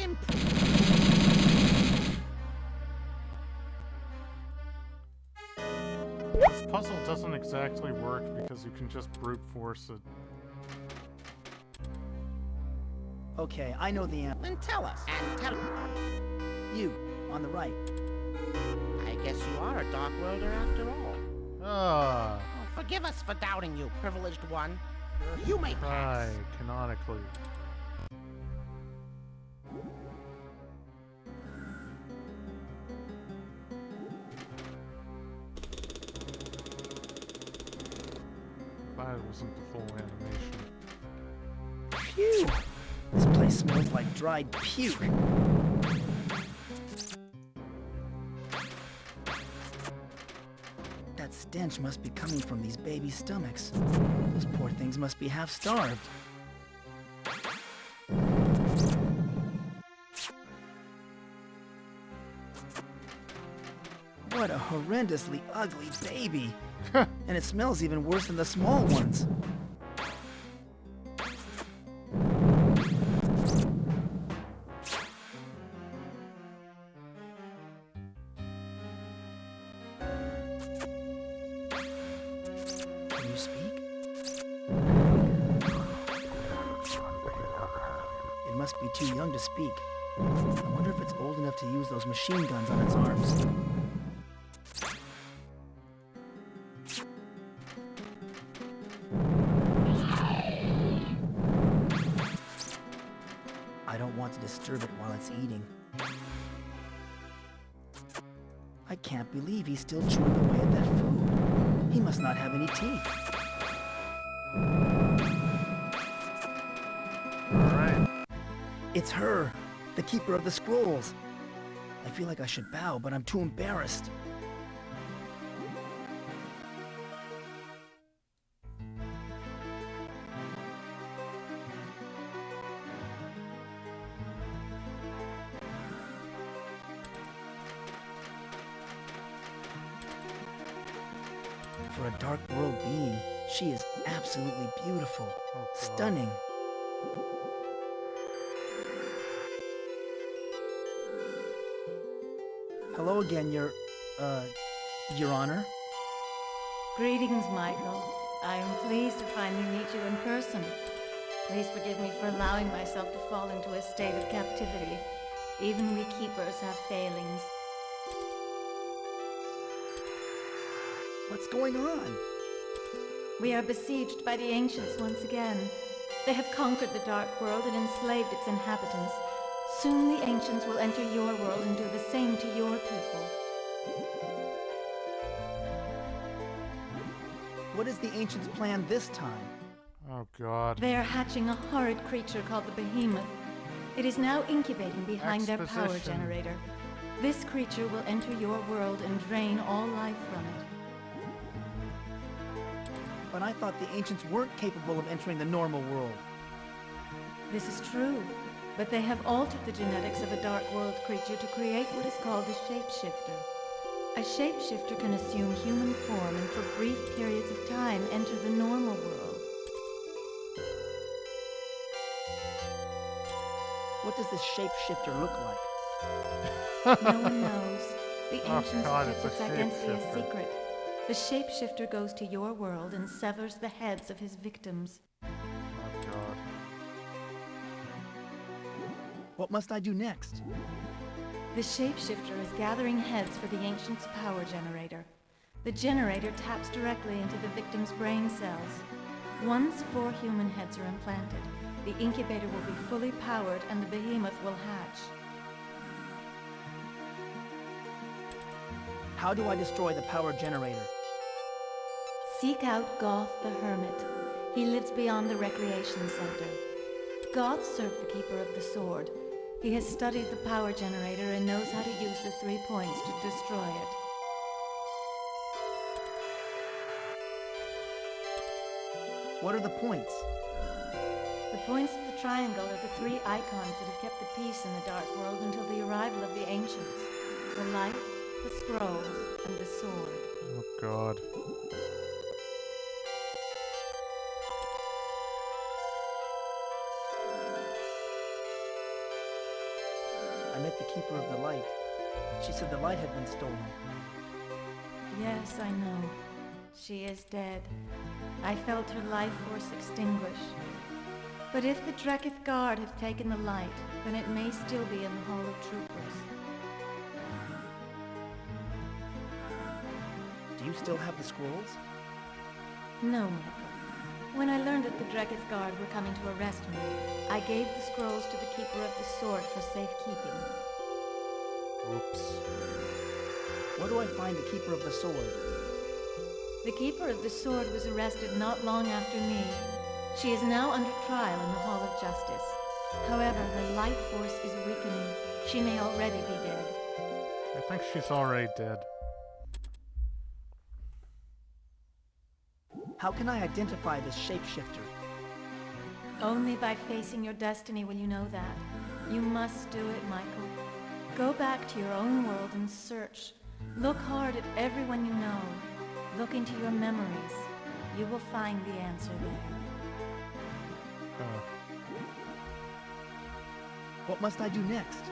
This puzzle doesn't exactly work because you can just brute force it. Okay, I know the answer. Then tell us. And tell... You, on the right. I guess you are a Dark Worlder after all. Ah, Oh, forgive us for doubting you, privileged one. You may try, pass. canonically. Glad it wasn't the full animation. Phew! This place smells like dried puke. That stench must be coming from these baby stomachs. Those poor things must be half starved. What a horrendously ugly baby. And it smells even worse than the small ones. Can you speak? It must be too young to speak. I wonder if it's old enough to use those machine guns on its arms. I don't want to disturb it while it's eating. I can't believe he's still chewing away at that food. He must not have any teeth. Alright. It's her, the keeper of the scrolls. I feel like I should bow, but I'm too embarrassed. For a Dark World being, she is absolutely beautiful. Oh, God. Stunning. Hello again, Your Honor. Greetings, Michael. I am pleased to finally meet you in person. Please forgive me for allowing myself to fall into a state of captivity. Even we keepers have failings. What's going on? We are besieged by the ancients once again. They have conquered the Dark World and enslaved its inhabitants. Soon the ancients will enter your world and do the same to your people. What is the ancients' plan this time? Oh, God. They are hatching a horrid creature called the Behemoth. It is now incubating behind their power Exposition. generator. This creature will enter your world and drain all life from it. But I thought the ancients weren't capable of entering the normal world. This is true, but they have altered the genetics of a Dark World creature to create what is called a shapeshifter. A shapeshifter can assume human form and for brief periods of time enter the normal world. What does this shapeshifter look like? No one knows. The Oh, ancients God, have kept it's its a identity a shapeshifter. secret. The shapeshifter goes to your world and severs the heads of his victims. Oh, God. What must I do next? The shapeshifter is gathering heads for the ancient's power generator. The generator taps directly into the victim's brain cells. Once 4 human heads are implanted, the incubator will be fully powered and the behemoth will hatch. How do I destroy the power generator? Seek out Goth the Hermit. He lives beyond the recreation center. Goth served the Keeper of the Sword. He has studied the power generator and knows how to use the 3 points to destroy it. What are the points? The points of the triangle are the three icons that have kept the peace in the Dark World until the arrival of the ancients. The light, the scrolls, and the sword. Oh god. I met the Keeper of the Light. She said the light had been stolen. Yes, I know. She is dead. I felt her life force extinguish. But if the Dreketh Guard have taken the light, then it may still be in the Hall of Troopers. Do you still have the scrolls? No, Michael. When I learned that the Dreketh Guard were coming to arrest me, I gave the scrolls to the Keeper of the Sword for safekeeping. Oops. Where do I find the Keeper of the Sword? The Keeper of the Sword was arrested not long after me. She is now under trial in the Hall of Justice. However, her life force is weakening. She may already be dead. I think she's already dead. How can I identify this shapeshifter? Only by facing your destiny will you know that. You must do it, Michael. Go back to your own world and search. Look hard at everyone you know. Look into your memories. You will find the answer there. What must I do next?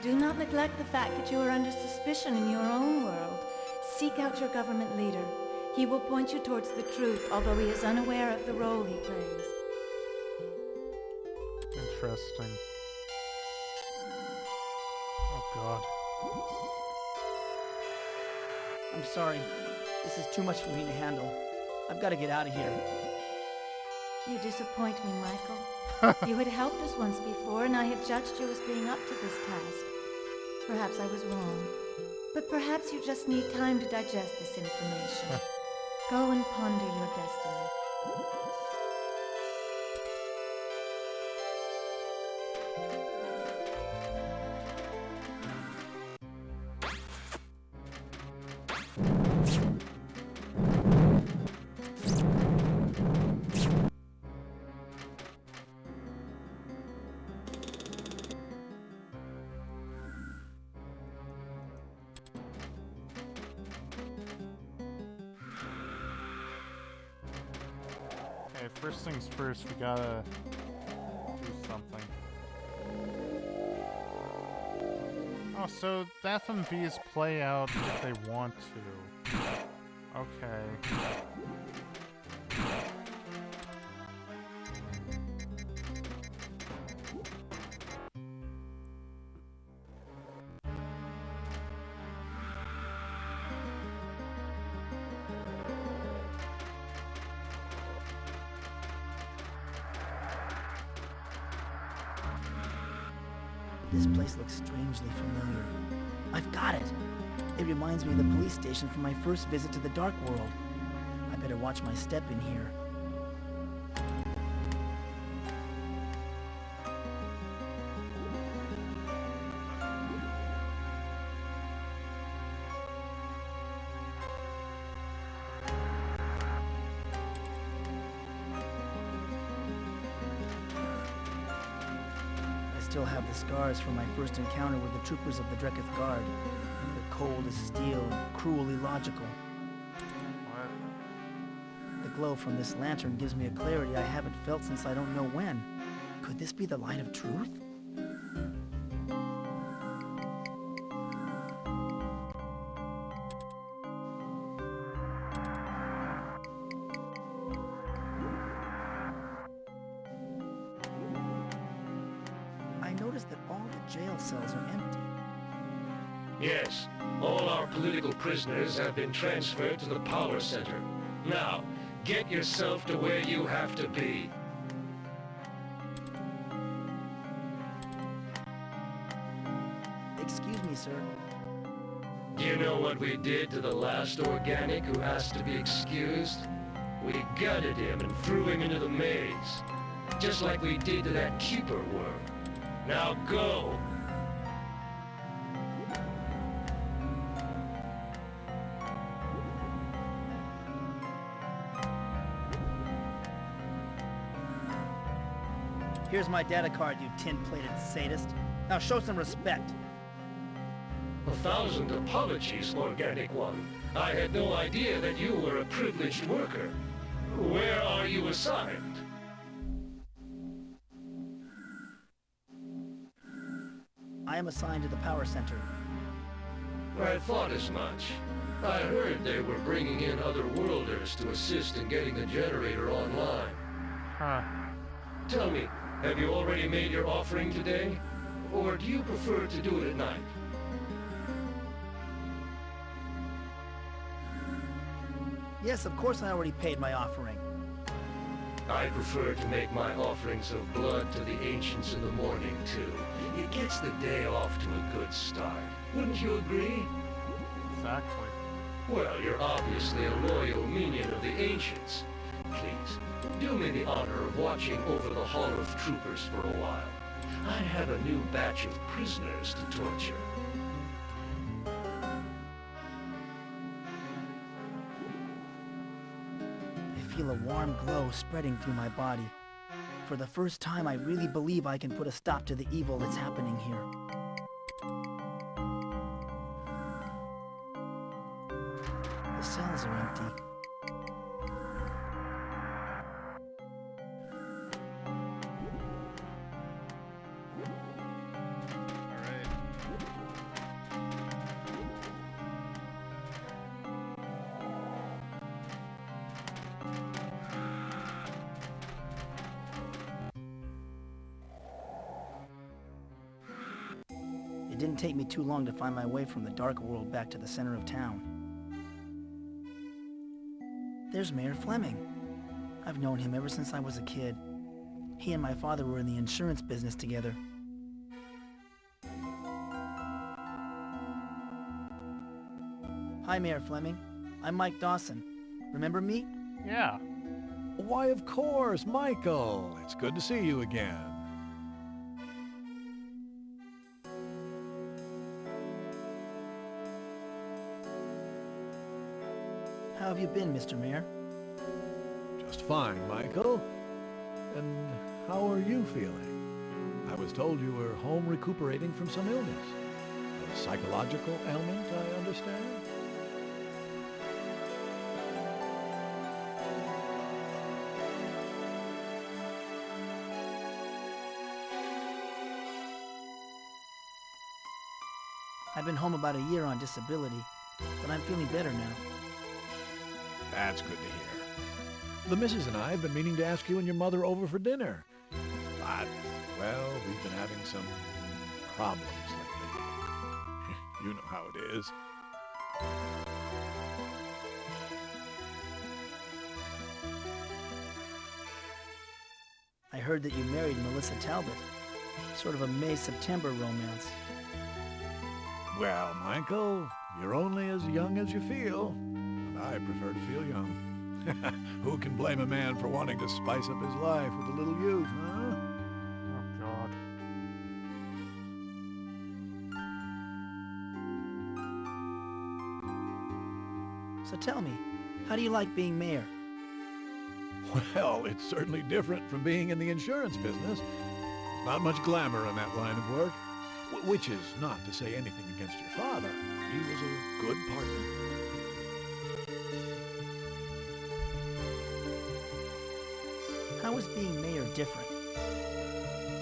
Do not neglect the fact that you are under suspicion in your own world. Seek out your government leader. He will point you towards the truth, although he is unaware of the role he plays. Interesting. Oh god. I'm sorry. This is too much for me to handle. I've got to get out of here. You disappoint me, Michael. You had helped us once before, and I had judged you as being up to this task. Perhaps I was wrong. But perhaps you just need time to digest this information. Go and ponder your destiny. Okay, first things first, we gotta do something. Oh, so the FMVs play out if they want to. Okay. This place looks strangely familiar. I've got it! It reminds me of the police station from my first visit to the Dark World. I better watch my step in here. I still have the scars from my first encounter with the troopers of the Dreketh Guard. They're cold as steel and cruelly logical. What? The glow from this lantern gives me a clarity I haven't felt since I don't know when. Could this be the light of truth? I noticed that all the jail cells are empty. Yes, all our political prisoners have been transferred to the power center. Now, get yourself to where you have to be. Excuse me, sir. Do you know what we did to the last organic who asked to be excused? We gutted him and threw him into the maze. Just like we did to that keeper worm. Now go! Here's my data card, you tin-plated sadist. Now show some respect. 1,000 apologies, Organic One. I had no idea that you were a privileged worker. Where are you assigned? I am assigned to the power center. I thought as much. I heard they were bringing in other worlders to assist in getting the generator online. Huh. Tell me, have you already made your offering today? Or do you prefer to do it at night? Yes, of course I already paid my offering. I prefer to make my offerings of blood to the ancients in the morning, too. It gets the day off to a good start. Wouldn't you agree? Exactly. Well, you're obviously a loyal minion of the ancients. Please, do me the honor of watching over the Hall of Troopers for a while. I have a new batch of prisoners to torture. I feel a warm glow spreading through my body. For the first time, I really believe I can put a stop to the evil that's happening here. The cells are empty. It didn't take me too long to find my way from the dark world back to the center of town. There's Mayor Fleming. I've known him ever since I was a kid. He and my father were in the insurance business together. Hi, Mayor Fleming. I'm Mike Dawson. Remember me? Yeah. Why, of course, Michael. It's good to see you again. How have you been, Mr. Mayor? Just fine, Michael. And how are you feeling? I was told you were home recuperating from some illness. A psychological ailment, I understand? I've been home about a year on disability, but I'm feeling better now. That's good to hear. The missus and I have been meaning to ask you and your mother over for dinner. But, well, we've been having some problems lately. You know how it is. I heard that you married Melissa Talbot. Sort of a May-September romance. Well, Michael, you're only as young as you feel. And I prefer to feel young. Who can blame a man for wanting to spice up his life with a little youth, huh? Oh, God. So tell me, how do you like being mayor? Well, it's certainly different from being in the insurance business. There's not much glamour in that line of work. Which is not to say anything against your father. He was a good partner. How is being mayor different?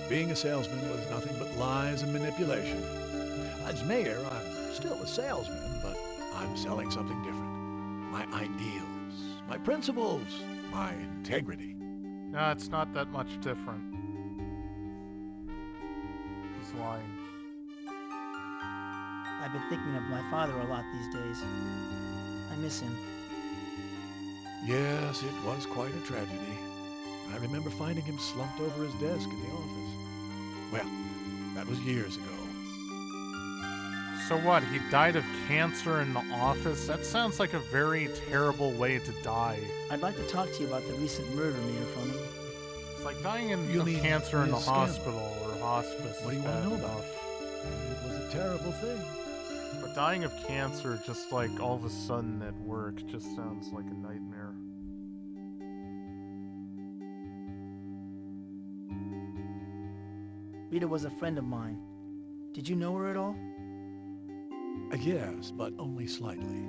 Being a salesman was nothing but lies and manipulation. As mayor, I'm still a salesman, but I'm selling something different. My ideals, my principles, my integrity. No, it's not that much different. He's lying. I've been thinking of my father a lot these days. I miss him. Yes, it was quite a tragedy. I remember finding him slumped over his desk in the office. Well, that was years ago. So what, he died of cancer in the office? That sounds like a very terrible way to die. I'd like to talk to you about the recent murder, Mayor Fleming. It's like dying of mean cancer in the his scandal? hospital or hospice. What do you want to know about? It was a terrible thing. But dying of cancer just like all of a sudden at work just sounds like a nightmare. Rita was a friend of mine. Did you know her at all? Yes, but only slightly.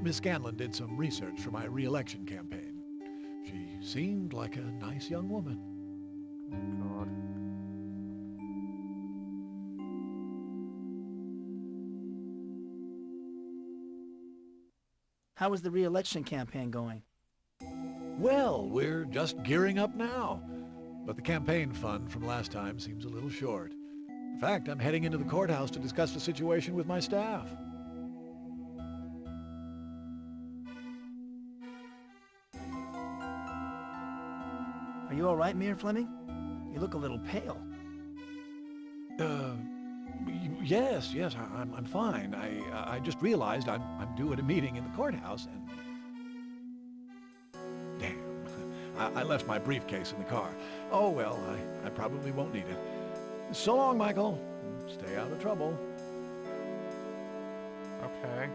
Miss Scanlon did some research for my re-election campaign. She seemed like a nice young woman. Oh, God. How is the re-election campaign going? Well, we're just gearing up now. But the campaign fund from last time seems a little short. In fact, I'm heading into the courthouse to discuss the situation with my staff. Are you all right, Mayor Fleming? You look a little pale. Yes, I'm fine. I just realized I'm due at a meeting in the courthouse and... Damn, I left my briefcase in the car. Oh well, I probably won't need it. So long, Michael. Stay out of trouble. Okay.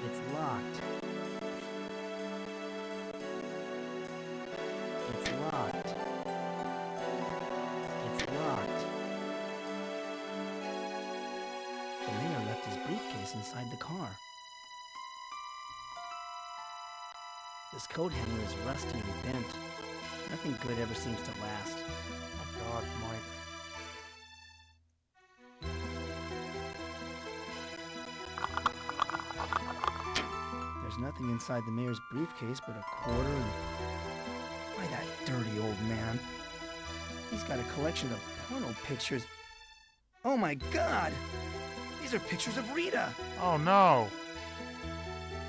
It's locked. It's locked. It's locked. The mayor left his briefcase inside the car. This coat hanger is rusty and bent. Nothing good ever seems to last. Oh, God, Mike. There's nothing inside the mayor's briefcase but a quarter and... Why, that dirty old man. He's got a collection of porno pictures. Oh my God! These are pictures of Rita! Oh, no!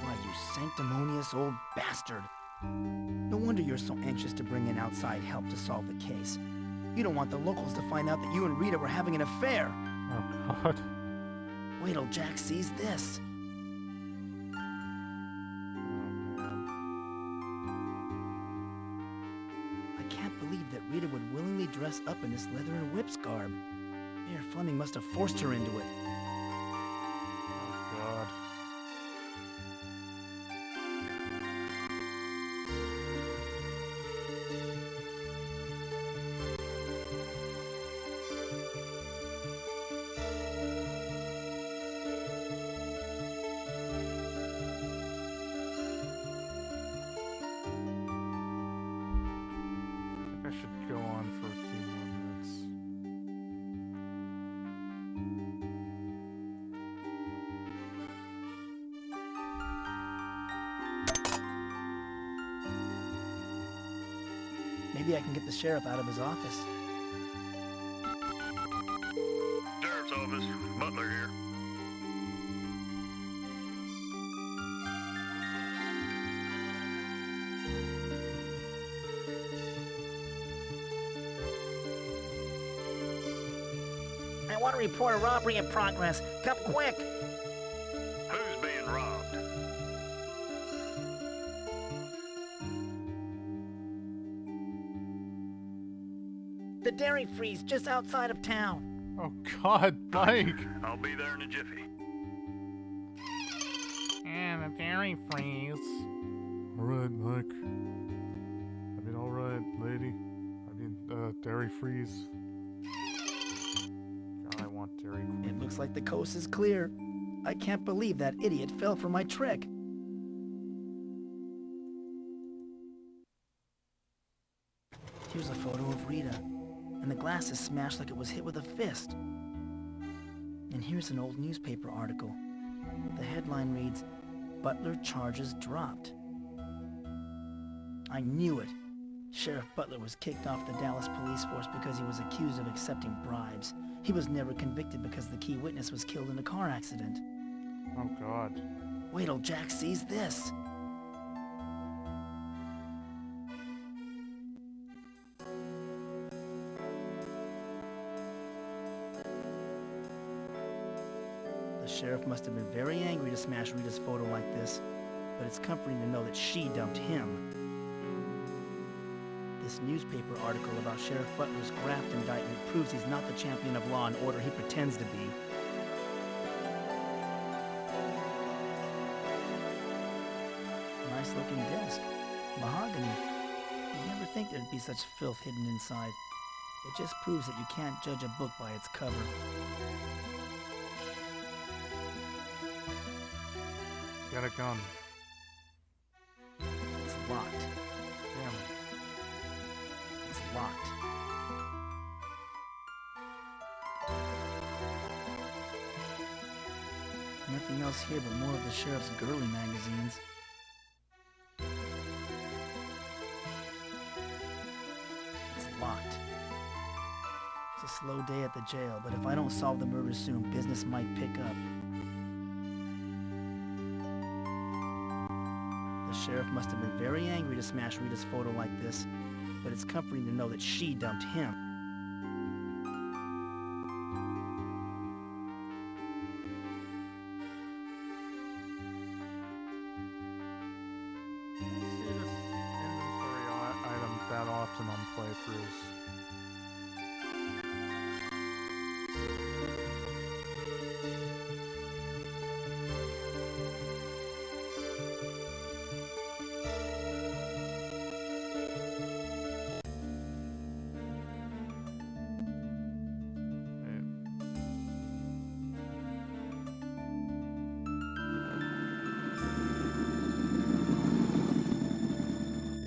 Why, you sanctimonious old bastard. No wonder you're so anxious to bring in outside help to solve the case. You don't want the locals to find out that you and Rita were having an affair. Oh, God. Wait till Jack sees this. I can't believe that Rita would willingly dress up in this leather and whips garb. Mayor Fleming must have forced her into it. Oh, God. I should go on for a few more minutes. Maybe I can get the sheriff out of his office. Sheriff's office, Butler here. I want to report a robbery in progress. Come quick! Who's being robbed? The dairy freeze just outside of town. Oh, God, Mike! I'll be there in a jiffy. And a dairy freeze. Alright, Mike. Alright, lady. Dairy freeze. God, I want dairy queen. It looks like the coast is clear. I can't believe that idiot fell for my trick. Here's a photo of Rita, and the glass is smashed like it was hit with a fist. And here's an old newspaper article. The headline reads, "Butler charges dropped." I knew it. Sheriff Butler was kicked off the Dallas police force because he was accused of accepting bribes. He was never convicted because the key witness was killed in a car accident. Oh, God. Wait till Jack sees this. The sheriff must have been very angry to smash Rita's photo like this, but it's comforting to know that she dumped him. This newspaper article about Sheriff Butler's graft indictment proves he's not the champion of law and order he pretends to be. Nice looking desk. Mahogany. You'd never think there'd be such filth hidden inside. It just proves that you can't judge a book by its cover. Got a gun. It's locked. Damn it. It's locked. Nothing else here but more of the sheriff's girly magazines. It's locked. It's a slow day at the jail, but if I don't solve the murder soon, business might pick up. The sheriff must have been very angry to smash Rita's photo like this, but it's comforting to know that she dumped him. See this inventory items that often on playthroughs.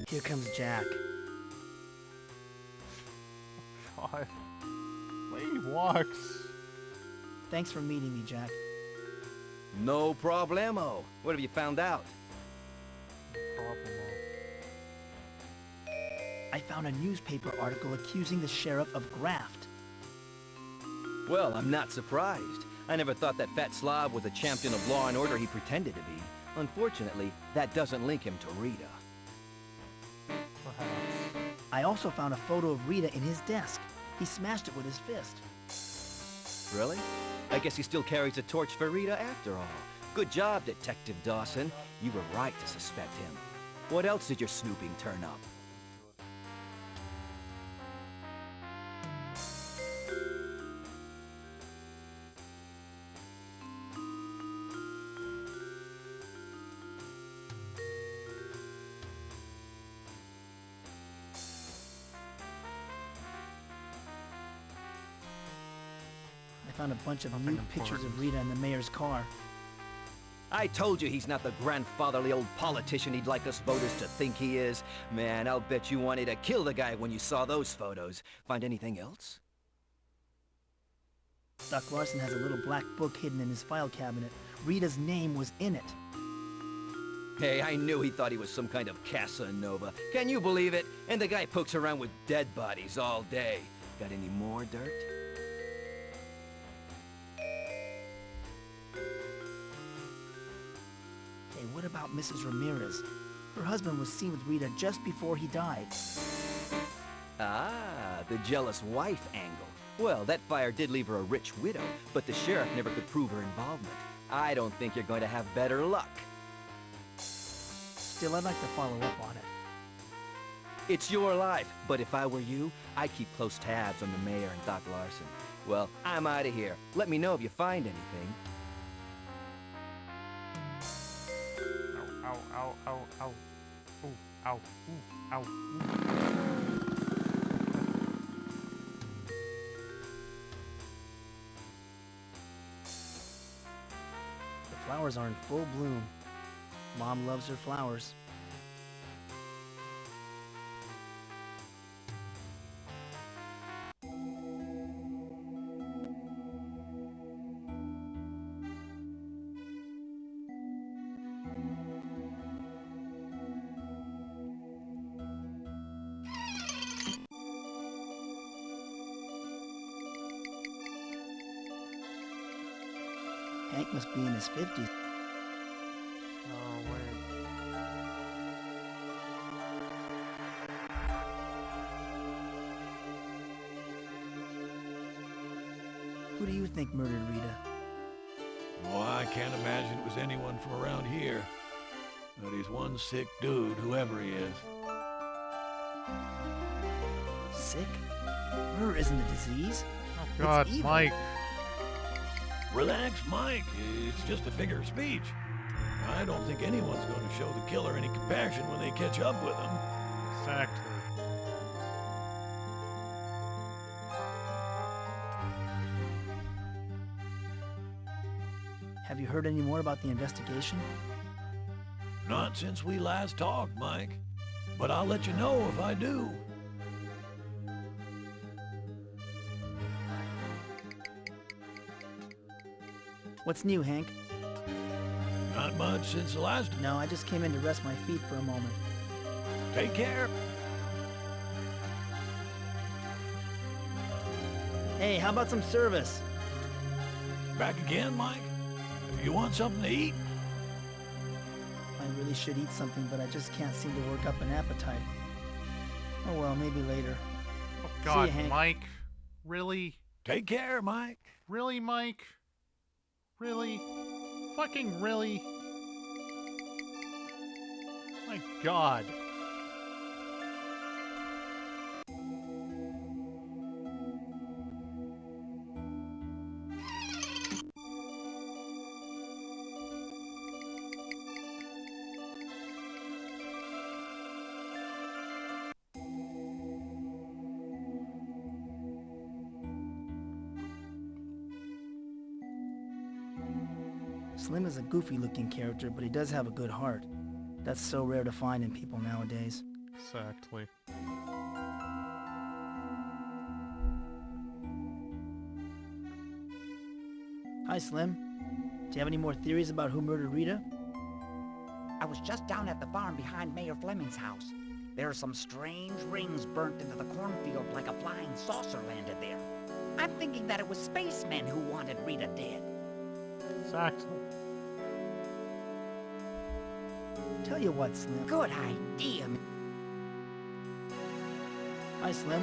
Here comes Jack. God. The way he walks. Thanks for meeting me, Jack. No problemo. What have you found out? I found a newspaper article accusing the sheriff of graft. Well, I'm not surprised. I never thought that fat slob was the champion of law and order he pretended to be. Unfortunately, that doesn't link him to Rita. I also found a photo of Rita in his desk. He smashed it with his fist. Really? I guess he still carries a torch for Rita after all. Good job, Detective Dawson. You were right to suspect him. What else did your snooping turn up? I found a bunch of nude pictures of Rita in the mayor's car. I told you he's not the grandfatherly old politician he'd like us voters to think he is. Man, I'll bet you wanted to kill the guy when you saw those photos. Find anything else? Doc Larson has a little black book hidden in his file cabinet. Rita's name was in it. Hey, I knew he thought he was some kind of Casanova. Can you believe it? And the guy pokes around with dead bodies all day. Got any more dirt? Hey, what about Mrs. Ramirez? Her husband was seen with Rita just before he died. Ah, the jealous wife angle. Well, that fire did leave her a rich widow, but the sheriff never could prove her involvement. I don't think you're going to have better luck. Still, I'd like to follow up on it. It's your life, but if I were you, I'd keep close tabs on the mayor and Doc Larson. Well, I'm out of here. Let me know if you find anything. Ow, ow, ow, ow. Ooh, ow, ooh, ow, ooh. The flowers are in full bloom. Mom loves her flowers. Hank must be in his 50s. Oh, wait. Who do you think murdered Rita? Oh, I can't imagine it was anyone from around here. But he's one sick dude, whoever he is. Sick? Murder isn't a disease. Oh, God, It's evil. Mike. Relax, Mike. It's just a figure of speech. I don't think anyone's going to show the killer any compassion when they catch up with him. Exactly. Have you heard any more about the investigation? Not since we last talked, Mike. But I'll let you know if I do. What's new, Hank? Not much since the last... No, I just came in to rest my feet for a moment. Take care. Hey, how about some service? Back again, Mike? You want something to eat? I really should eat something, but I just can't seem to work up an appetite. Oh well, maybe later. Oh God, See ya, Hank. Mike. Really? Take care, Mike. Really, Mike? Really? Fucking really? My God. Slim is a goofy-looking character, but he does have a good heart. That's so rare to find in people nowadays. Exactly. Hi, Slim. Do you have any more theories about who murdered Rita? I was just down at the farm behind Mayor Fleming's house. There are some strange rings burnt into the cornfield like a flying saucer landed there. I'm thinking that it was spacemen who wanted Rita dead. Exactly. Tell you what, Slim. Good idea. Hi, Slim.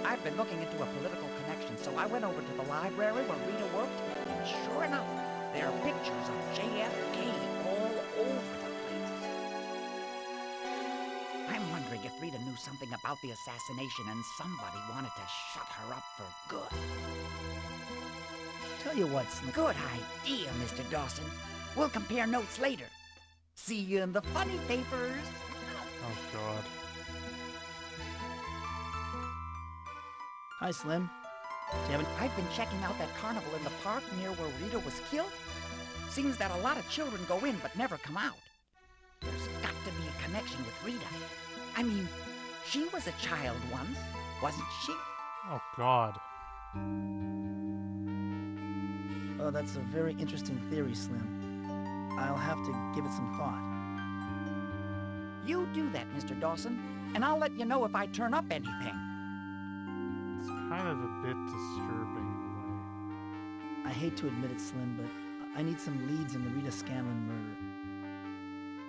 I've been looking into a political connection, so I went over to the library where Rita worked, and sure enough, there are pictures of JFK all over the place. I'm wondering if Rita knew something about the assassination and somebody wanted to shut her up for good. Tell you what, Slim. Good idea, Mr. Dawson. We'll compare notes later. See you in the funny papers. Oh God. Hi, Slim. Do you have any... I've been checking out that carnival in the park near where Rita was killed. Seems that a lot of children go in but never come out. There's got to be a connection with Rita. I mean, she was a child once, wasn't she? Oh God. Oh, that's a very interesting theory, Slim. I'll have to give it some thought. You do that, Mr. Dawson, and I'll let you know if I turn up anything. It's kind of a bit disturbing in I hate to admit it, Slim, but I need some leads in the Rita Scanlon murder.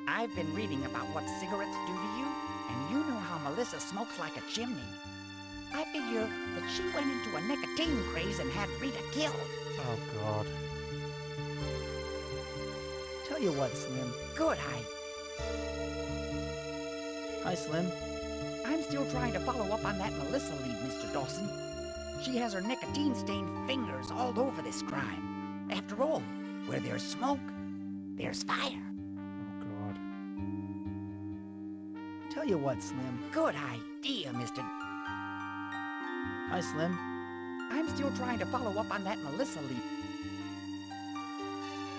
I've been reading about what cigarettes do to you, and you know how Melissa smokes like a chimney. I figure that she went into a nicotine craze and had Rita killed. Oh God. Tell you what, Slim. Good, Hi, Slim. I'm still trying to follow up on that Melissa lead, Mr. Dawson. She has her nicotine-stained fingers all over this crime. After all, where there's smoke, there's fire. Oh God. Tell you what, Slim. Good idea, Mr. Hi, Slim. I'm still trying to follow up on that Melissa lead.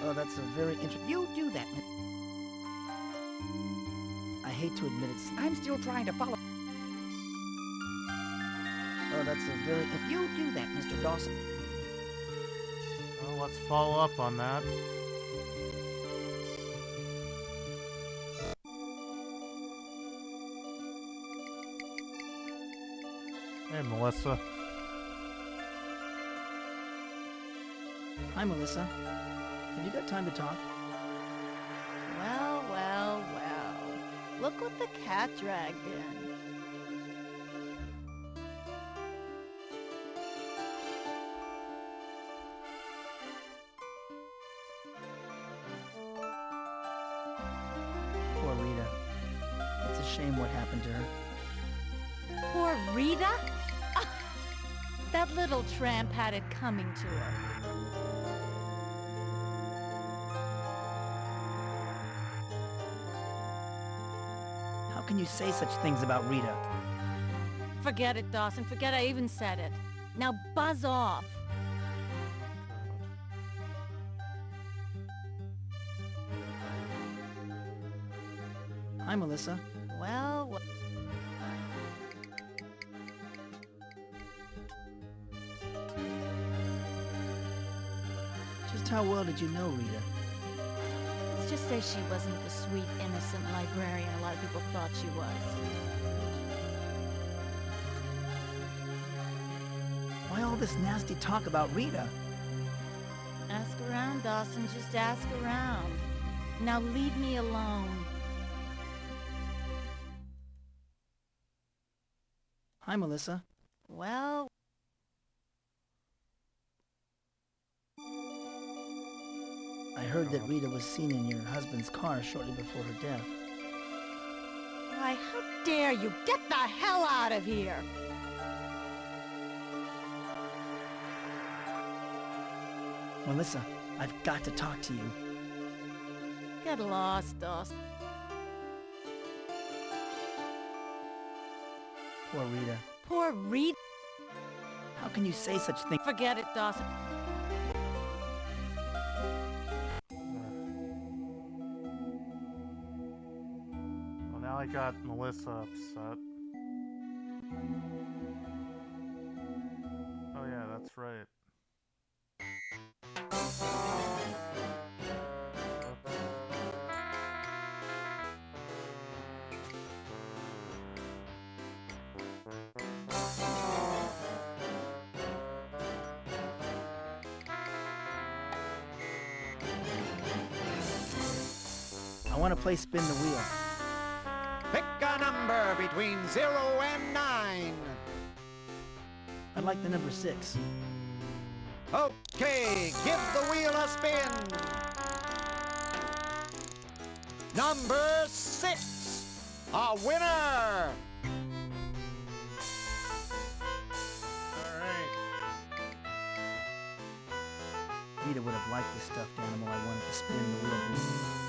Oh, that's a very interesting... You do that, I hate to admit it, I'm still trying to follow... Oh, that's a very... You do that, Mr. Dawson. Well, let's follow up on that. Hey, Melissa. Hi, Melissa. Have you got time to talk? Well, well, well. Look what the cat dragged in. Poor Rita. It's a shame what happened to her. Poor Rita? Ah, that little tramp had it coming to her. How can you say such things about Rita? Forget it, Dawson. Forget I even said it. Now buzz off. Hi, Melissa. Well, Just how well did you know Rita? Let's just say she wasn't the sweet, innocent librarian a lot of people thought she was. Why all this nasty talk about Rita? Ask around, Dawson. Just ask around. Now leave me alone. Hi, Melissa. well, I heard that Rita was seen in your husband's car shortly before her death. why, how dare you? Get the hell out of here! Melissa, I've got to talk to you. Get lost, Dawson. Poor Rita. Poor Reed. How can you say such things? Forget it, Dawson. Well, now I got Melissa upset. Oh yeah, that's right. I want to play Spin the Wheel. Pick a number between 0 and 9. I'd like the number 6. Okay, give the wheel a spin. Number 6, a winner. Rita would have liked the stuffed animal I wanted to spin the wheel with.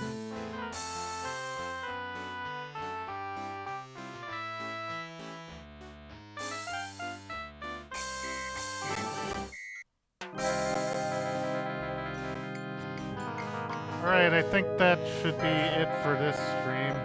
Alright, I think that should be it for this stream.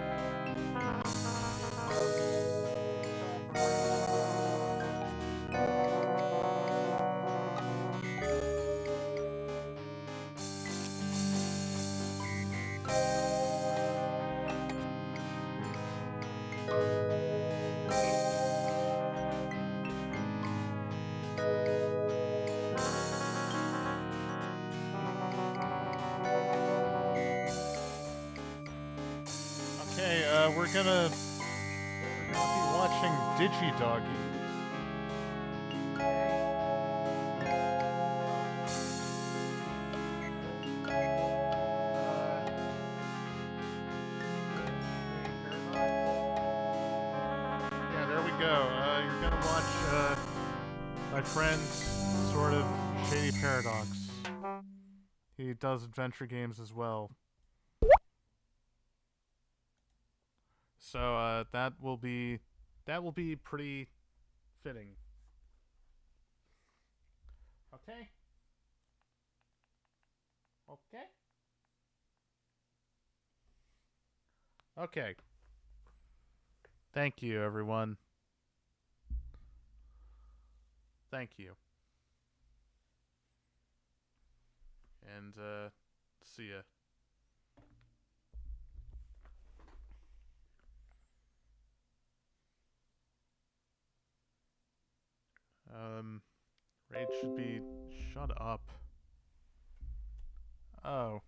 Okay, we're gonna be watching Digidoggy. Yeah, there we go. You're gonna watch my friend, sort of Shady Paradox. He does adventure games as well. So that will be pretty fitting. Okay. Okay. Okay. Thank you, everyone. Thank you. And see ya. Raid should be shut up. Oh.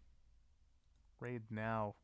Raid now.